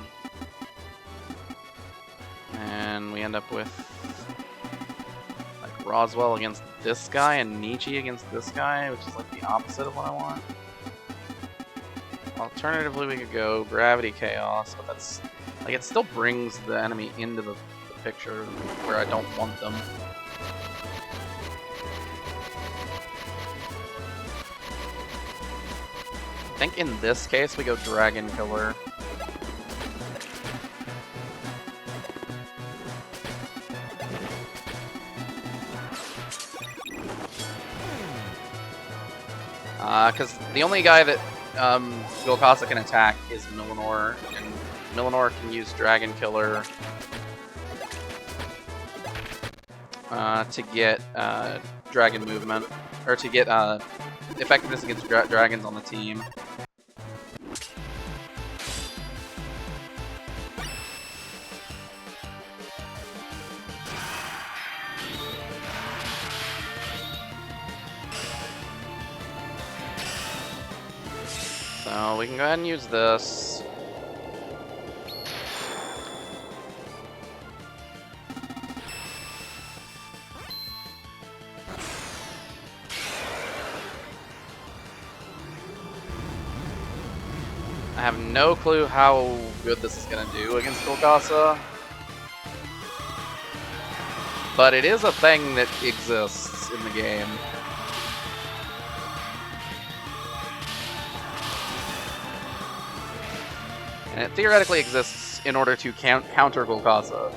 Speaker 1: And we end up with like Roswell against this guy and Nietzsche against this guy, which is like the opposite of what I want. Alternatively, we could go Gravity Chaos, but that's like it still brings the enemy into the picture where I don't want them. I think in this case we go Dragon Killer. Because the only guy that Golkasa can attack is Millinor, and Millinor can use Dragon Killer to get dragon movement, or to get effectiveness against dragons on the team. So we can go ahead and use this. I have no clue how good this is going to do against Golgasa, but it is a thing that exists in the game. And it theoretically exists in order to counter Golgasa.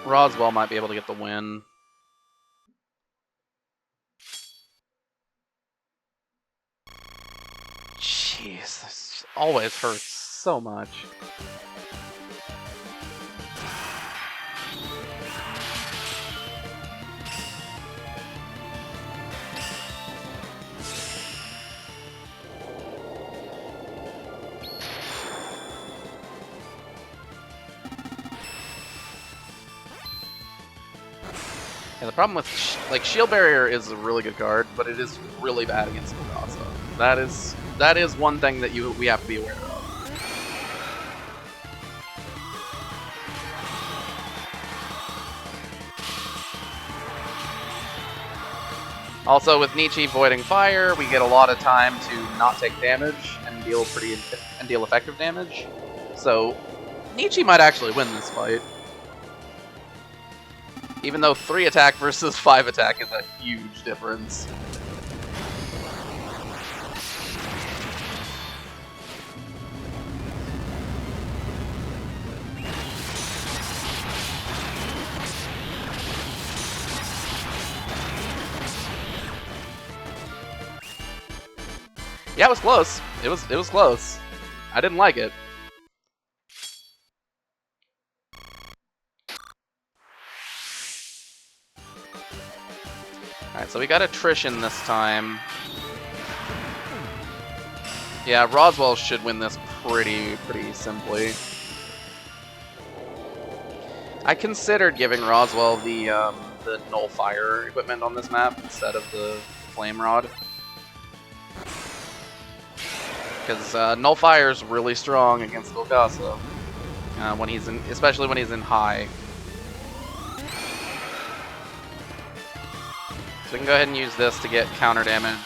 Speaker 1: Roswell might be able to get the win. Jeez, this always hurts so much. Yeah, the problem with Shield Barrier is a really good card, but it is really bad against Golgasa. That is one thing that we have to be aware of. Also, with Nietzsche voiding fire, we get a lot of time to not take damage and deal effective damage. So Nietzsche might actually win this fight. Even though 3 attack versus 5 attack is a huge difference. Yeah, it was close. It was close. I didn't like it. Alright, so we got attrition this time. Yeah, Roswell should win this pretty simply. I considered giving Roswell the Null Fire equipment on this map instead of the Flame Rod. Because Null Fire is really strong against Golgasa, especially when he's in high. So we can go ahead and use this to get counter damage.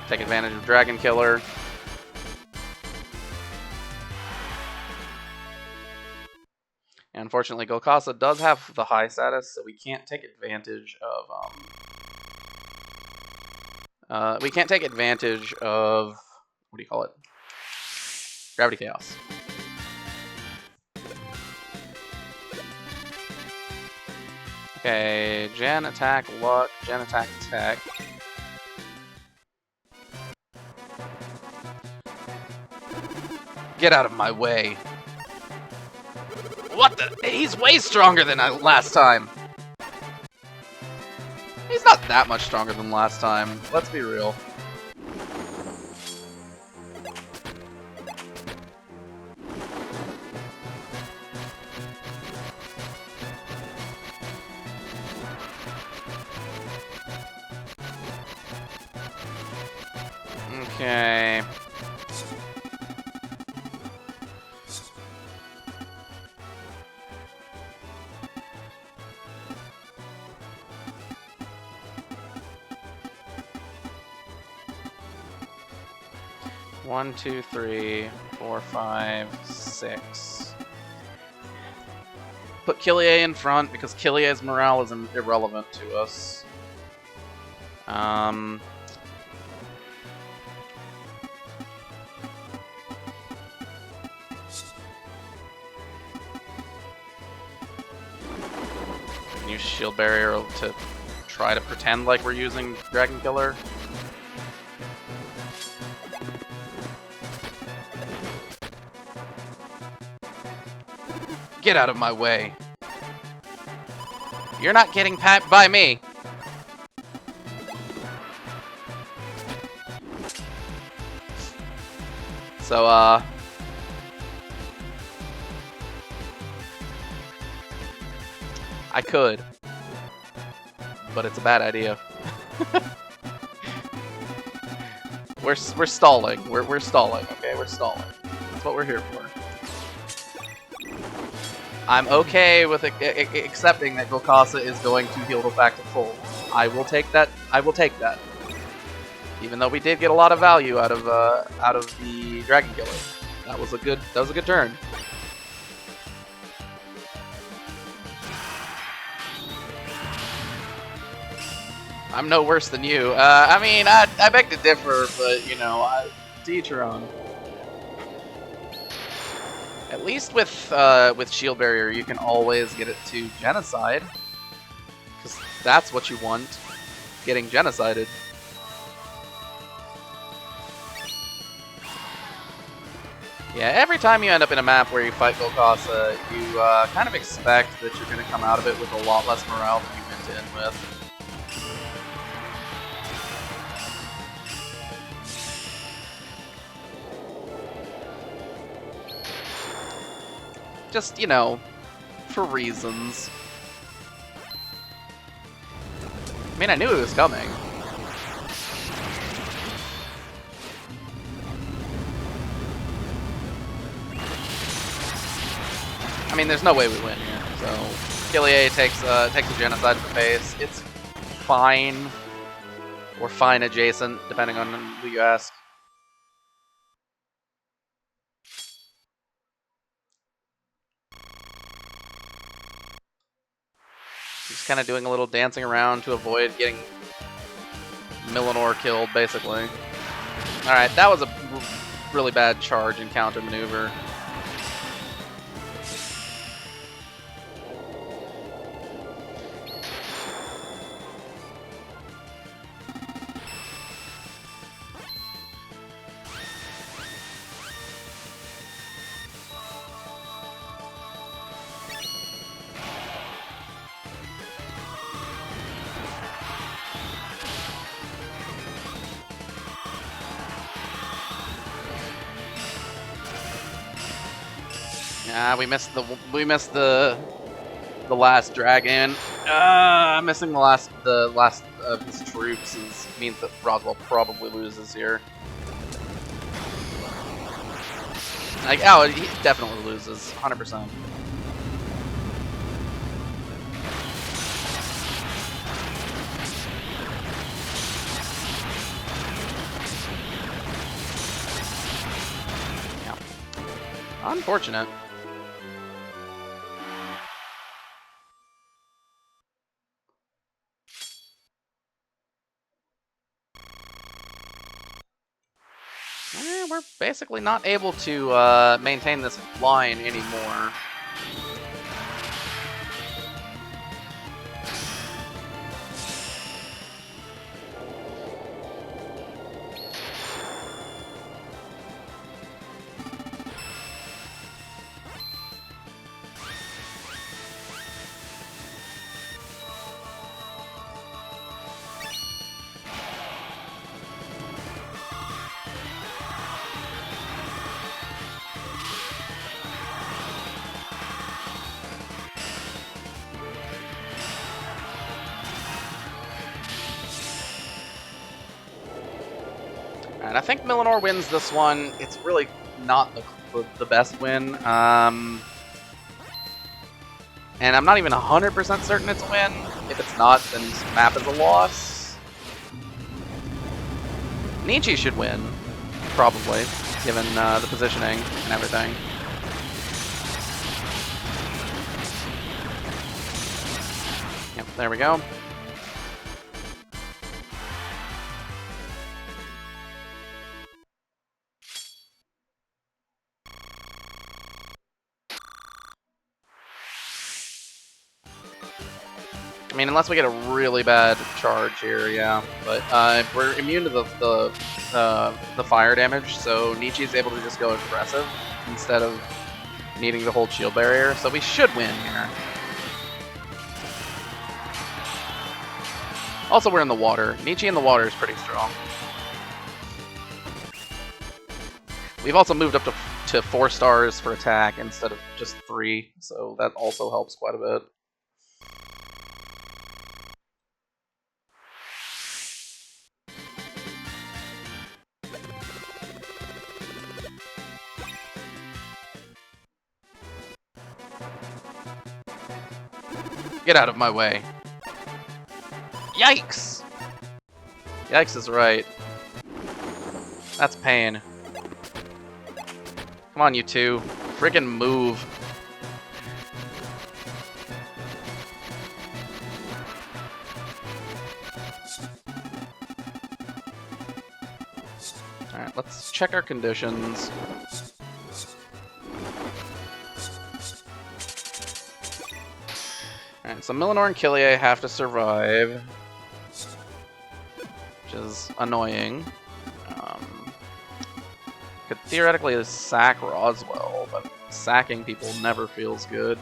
Speaker 1: Take advantage of Dragon Killer. And unfortunately, Golgasa does have the high status, so we can't take advantage of what do you call it? Gravity Chaos. Okay, Gen attack luck, Gen attack tech. Get out of my way. What the? He's way stronger than last time. He's not that much stronger than last time. Let's be real. Okay. 1, 2, 3, 4, 5, 6. Put Killia in front because Killia's morale is irrelevant to us. Use Shield Barrier to try to pretend like we're using Dragon Killer. Get out of my way. You're not getting packed by me. So, I could, but it's a bad idea. We're stalling. We're stalling. Okay, we're stalling. That's what we're here for. I'm okay with accepting that Gokasa is going to heal back to full. I will take that. I will take that. Even though we did get a lot of value out of the Dragon Killer, that was a good turn. I'm no worse than you. I mean, I beg to differ, but you know, to each your own. At least with Shield Barrier, you can always get it to Genocide, because that's what you want, getting genocided. Yeah, every time you end up in a map where you fight Gokasa, you kind of expect that you're going to come out of it with a lot less morale than you went in with. Just, you know, for reasons. I mean, I knew it was coming. I mean, there's no way we win here. So, Killia takes a Genocide to the face. It's fine, or fine adjacent, depending on who you ask. Just kind of doing a little dancing around to avoid getting Millinor killed, basically. Alright, that was a really bad charge and counter maneuver. We missed the last dragon. Missing the last of his troops means that Roswell probably loses here. Like, oh, he definitely loses, 100%. Yeah. Unfortunate. We're basically not able to maintain this line anymore. And I think Millinor wins this one. It's really not the best win. And I'm not even 100% certain it's a win. If it's not, then this map is a loss. Nietzsche should win. probably, given the positioning and everything. Yep, there we go. I mean, unless we get a really bad charge here, yeah. But we're immune to the fire damage, so Nietzsche's able to just go aggressive instead of needing to hold shield barrier. So we should win here. Also, we're in the water. Nietzsche in the water is pretty strong. We've also moved up to 4 stars for attack instead of just 3, so that also helps quite a bit. Get out of my way. Yikes! Yikes is right. That's pain. Come on, you two. Friggin' move. Alright, let's check our conditions. Alright, so Millinor and Killier have to survive, which is annoying. Could theoretically sack Roswell, but sacking people never feels good.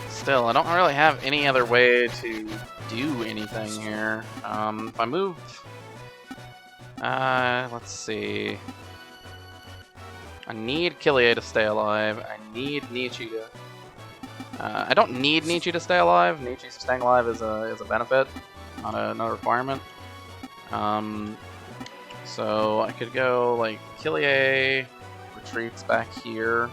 Speaker 1: Still, I don't really have any other way to do anything here. If I move... let's see... I need Killier to stay alive. I need Nietzsche to... I don't need Nietzsche to stay alive. Nietzsche staying alive is a benefit, not a requirement. So I could go, like, Killier retreats back here.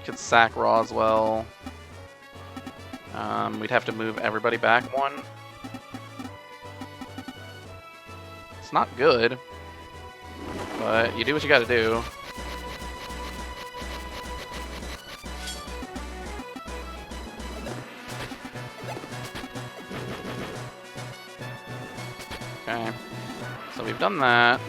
Speaker 1: Could sack Roswell. We'd have to move everybody back 1. It's not good, but you do what you gotta do. Okay, so we've done that.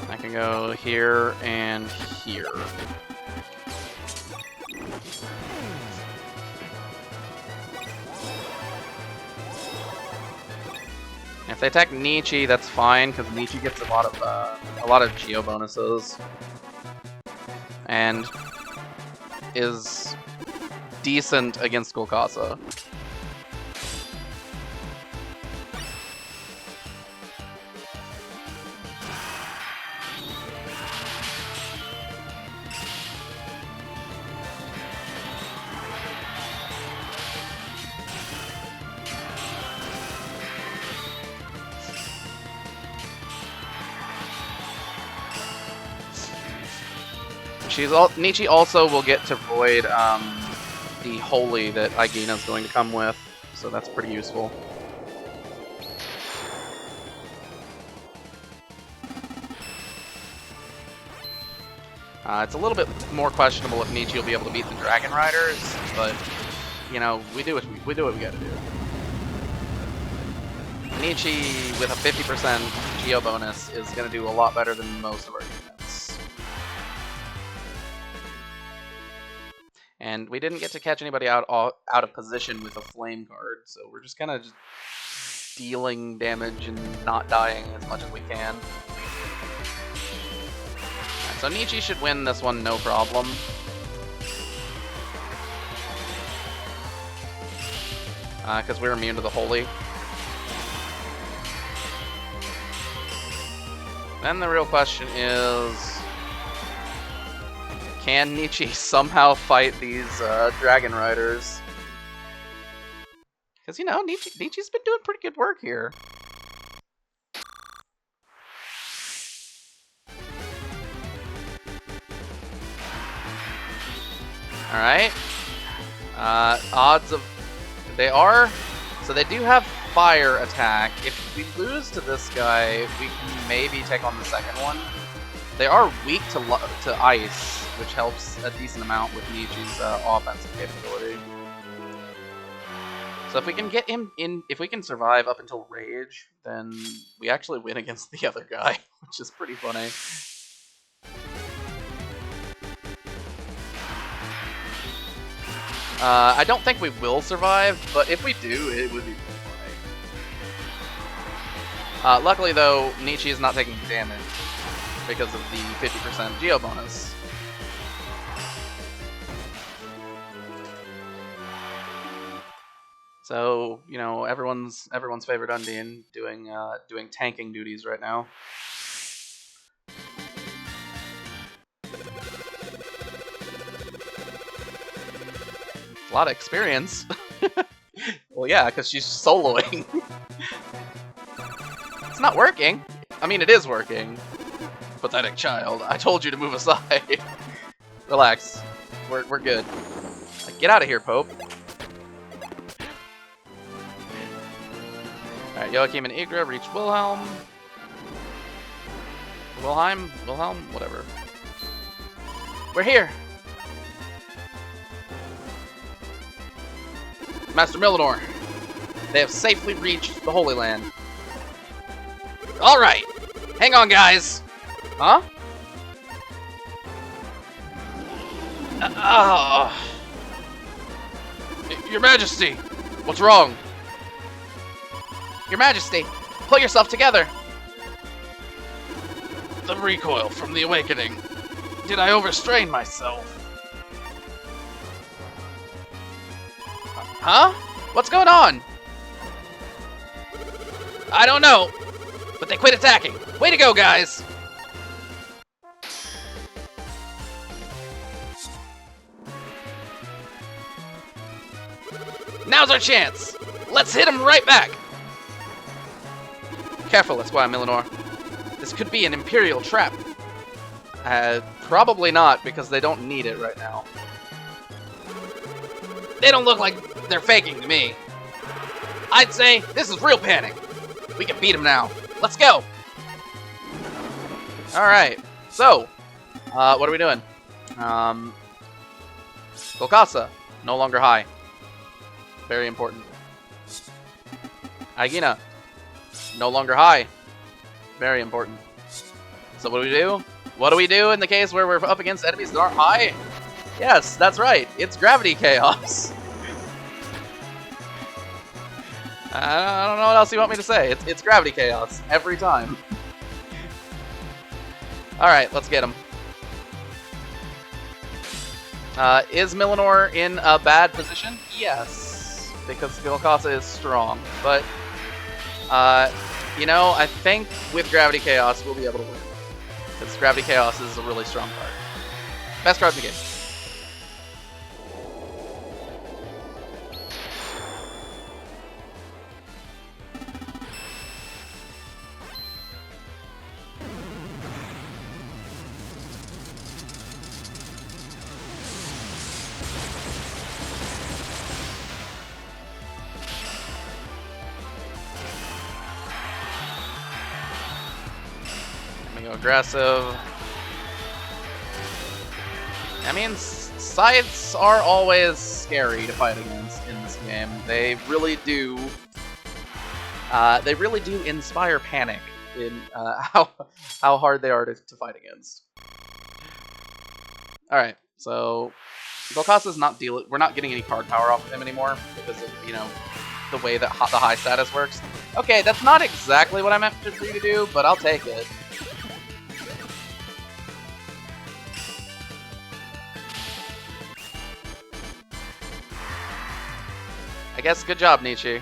Speaker 1: I can go here and here. If they attack Nietzsche, that's fine because Nietzsche gets a lot of geo bonuses and is decent against Golgotha. Nietzsche also will get to void the Holy that Yggdra's going to come with, so that's pretty useful. It's a little bit more questionable if Nietzsche will be able to beat the Dragon Riders, but you know, we do what we gotta do. Nietzsche with a 50% geo bonus is gonna do a lot better than most of our units. And we didn't get to catch anybody out of position with a flame card, so we're just kind of dealing damage and not dying as much as we can. Right, so Nietzsche should win this one, no problem. because we're immune to the holy. Then the real question is, can Nietzsche somehow fight these dragon riders? Because, you know, Nietzsche's been doing pretty good work here. Alright. Odds of... They are... So they do have fire attack. If we lose to this guy, we can maybe take on the second one. They are weak to ice, which helps a decent amount with Nietzsche's offensive capability. So if we can get him in, if we can survive up until Rage, then we actually win against the other guy, which is pretty funny. I don't think we will survive, but if we do, it would be pretty funny. Luckily though, Nietzsche is not taking damage because of the 50% Geo bonus. So, you know, everyone's favorite Undine doing tanking duties right now. A lot of experience. Well, yeah, because she's soloing. It's not working. I mean, it is working. Pathetic child. I told you to move aside. Relax. We're good. Get out of here, Pope. Alright, Joachim and Yggdra reach Wilhelm. Wilhelm? Whatever. We're here! Master Millinor, they have safely reached the Holy Land. Alright! Hang on, guys! Huh? Your Majesty! What's wrong? Your Majesty, pull yourself together! The recoil from the awakening. Did I overstrain myself? Huh? What's going on? I don't know, but they quit attacking. Way to go, guys! Now's our chance! Let's hit him right back! Careful, Esquire Millinor. This could be an Imperial trap. Probably not, because they don't need it right now. They don't look like they're faking to me. I'd say this is real panic. We can beat him now. Let's go! Alright, so, what are we doing? Golgassa, no longer high. Very important. Aegina, no longer high. Very important. So what do we do? What do we do in the case where we're up against enemies that aren't high? Yes, that's right. It's Gravity Chaos. I don't know what else you want me to say. It's Gravity Chaos every time. Alright, let's get him. Is Millinor in a bad position? Yes, because Golgassa is strong. But, you know, I think with Gravity Chaos we'll be able to win. Because Gravity Chaos is a really strong card. Best card in the game. Aggressive. I mean, scythes are always scary to fight against in this game. They really do. They really do inspire panic in how hard they are to fight against. All right, so Golgassa's not dealing. We're not getting any card power off of him anymore because of, you know, the way that the high status works. Okay, that's not exactly what I meant for you to do, but I'll take it. guess good job, Nietzsche.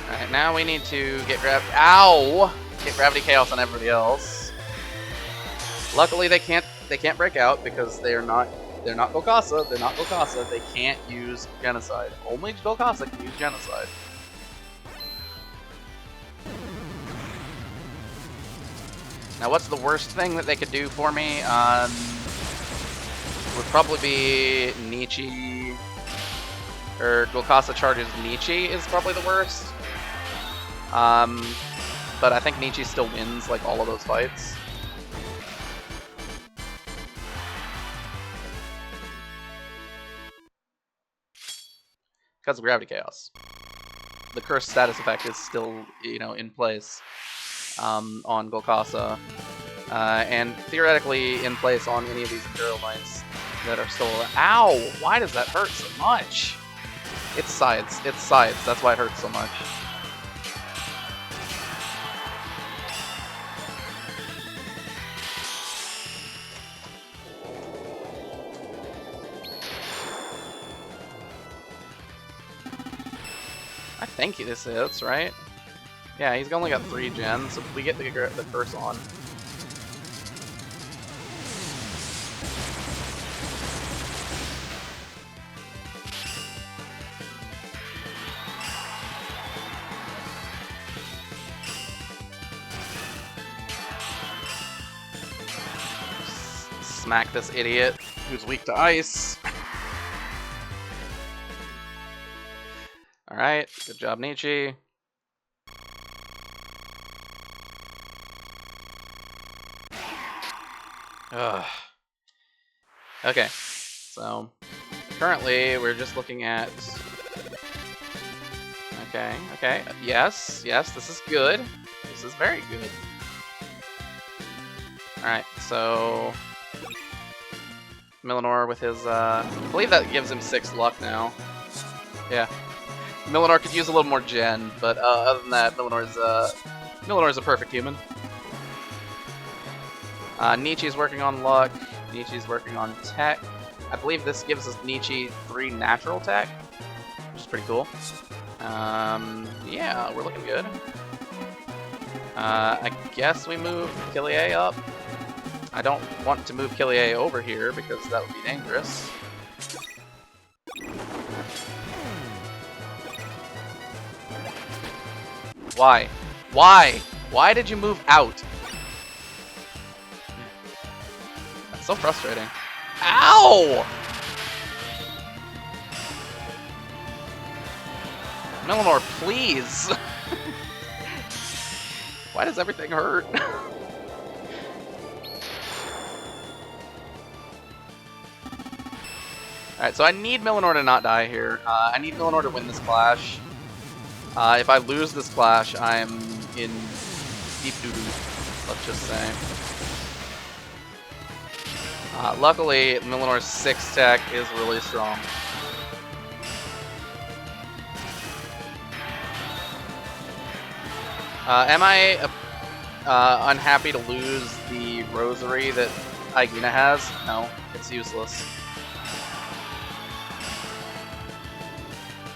Speaker 1: Alright, now we need to get Ow! Get Gravity Chaos on everybody else. Luckily they can't break out because they're not Golgassa. They're not Golgassa. They can't use Genocide. Only Golgassa can use Genocide. Now what's the worst thing that they could do for me? Would probably be Nietzsche, or Golgassa charges Nietzsche is probably the worst. But I think Nietzsche still wins like all of those fights. Because of Gravity Chaos. The Curse status effect is still, you know, in place on Golgassa. And theoretically in place on any of these Imperial Knights that are still... Ow! Why does that hurt so much? It's sides. It's sides. That's why it hurts so much. I think this hits, right? Yeah, he's only got 3 gens, so we get the curse on. Smack this idiot who's weak to ice. Alright, good job, Nietzsche. Ugh. Okay, so currently we're just looking at... Okay, yes, this is good. This is very good. Alright, so... Millinor with his, I believe that gives him 6 luck now. Yeah. Millinor could use a little more gen, but other than that, Millinor's a perfect human. Nietzsche's working on luck. Nietzsche's working on tech. I believe this gives us Nietzsche 3 natural tech, which is pretty cool. Yeah, we're looking good. I guess we move Killier up. I don't want to move Killier over here because that would be dangerous. Why? Why? Why did you move out? That's so frustrating. Ow! Millinor, please! Why does everything hurt? Alright, so I need Millinor to not die here. I need Millinor to win this clash. If I lose this clash, I'm in deep doo-doo, let's just say. Luckily, Millinor's 6 tech is really strong. Am I unhappy to lose the rosary that Yggdra has? No, it's useless.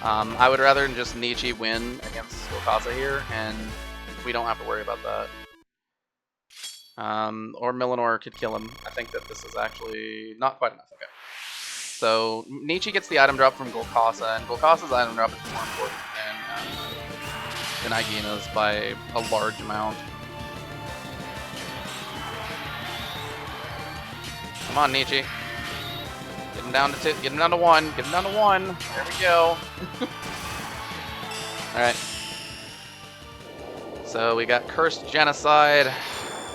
Speaker 1: I would rather just Nietzsche win against Golgassa here, and we don't have to worry about that. Or Millinor could kill him. I think that this is actually not quite enough. Okay. So Nietzsche gets the item drop from Golgassa, and Golgassa's item drop is more important than Yggdra's by a large amount. Come on, Nietzsche. Get him down to 2. Get him down to 1. Get him down to 1. There we go. Alright. So we got Cursed Genocide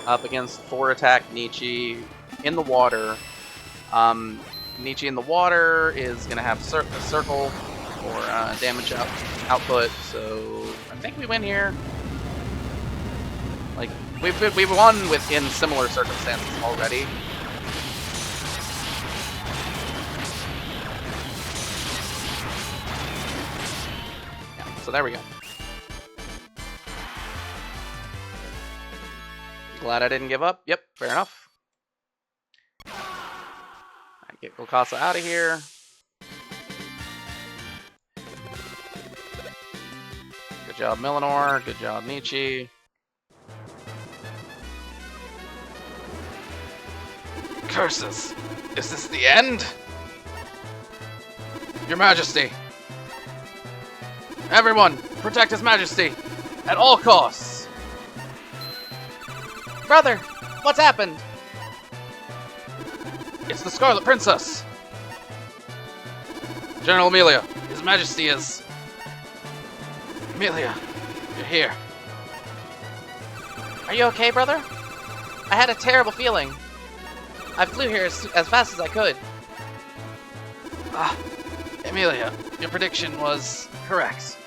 Speaker 1: up against 4 attack Nietzsche in the water. Nietzsche in the water is going to have a circle for damage output, so I think we win here. Like, we've won within similar circumstances already. So there we go. Glad I didn't give up. Yep, fair enough. Alright, get Golcasa out of here. Good job, Millinor. Good job, Nietzsche. Curses! Is this the end? Your Majesty! Everyone, protect His Majesty! At all costs! Brother, what's happened? It's the Scarlet Princess! General Amelia, His Majesty is... Amelia, you're here. Are you okay, brother? I had a terrible feeling. I flew here as fast as I could. Amelia, your prediction was correct.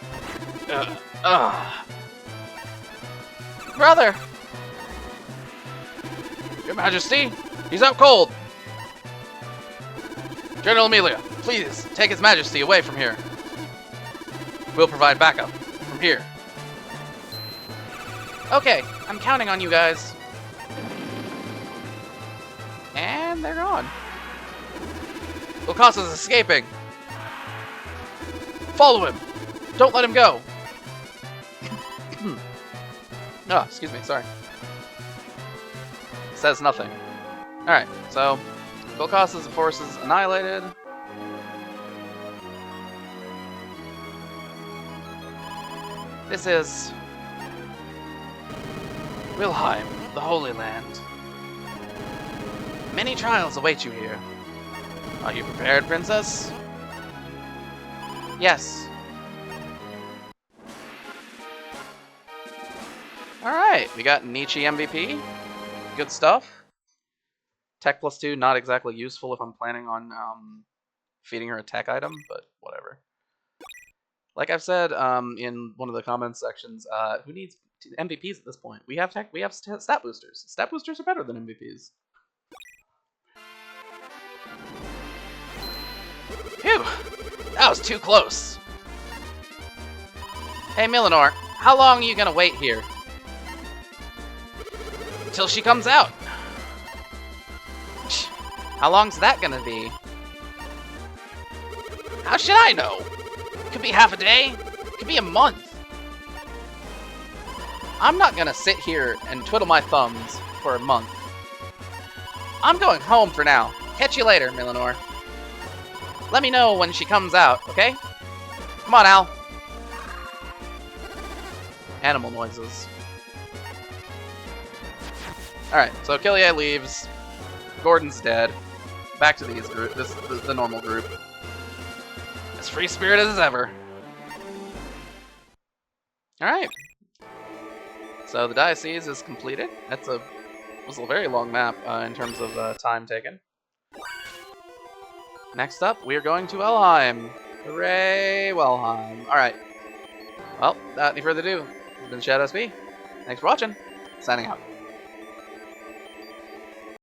Speaker 1: Brother! Your Majesty, he's out cold! General Amelia, please take His Majesty away from here. We'll provide backup from here. Okay, I'm counting on you guys. And they're gone. Golcasa's escaping. Follow him. Don't let him go. Oh, excuse me, sorry. Says nothing. Alright, so Golcasa's forces annihilated. This is Wilhelm, the Holy Land. Many trials await you here. Are you prepared, Princess? Yes. Alright, we got Nietzsche MVP. Good stuff. Tech +2, not exactly useful if I'm planning on feeding her a tech item, but whatever. Like I've said in one of the comments sections, who needs MVPs at this point? We have stat boosters. Stat boosters are better than MVPs. Phew! That was too close. Hey, Millinor, how long are you gonna wait here? Till she comes out. How long's that gonna be? How should I know? Could be half a day. Could be a month. I'm not gonna sit here and twiddle my thumbs for a month. I'm going home for now. Catch you later, Millinor. Let me know when she comes out, okay? Come on, Al. Animal noises. Alright, so Killia leaves. Gordon's dead. Back to these group. This is the normal group. As free-spirited as ever. Alright. So the Diocese is completed. Was a very long map in terms of time taken. Next up, we are going to Elheim. Hooray, Welheim. Alright. Well, without any further ado, this has been ShadowSP. Thanks for watching. Signing out.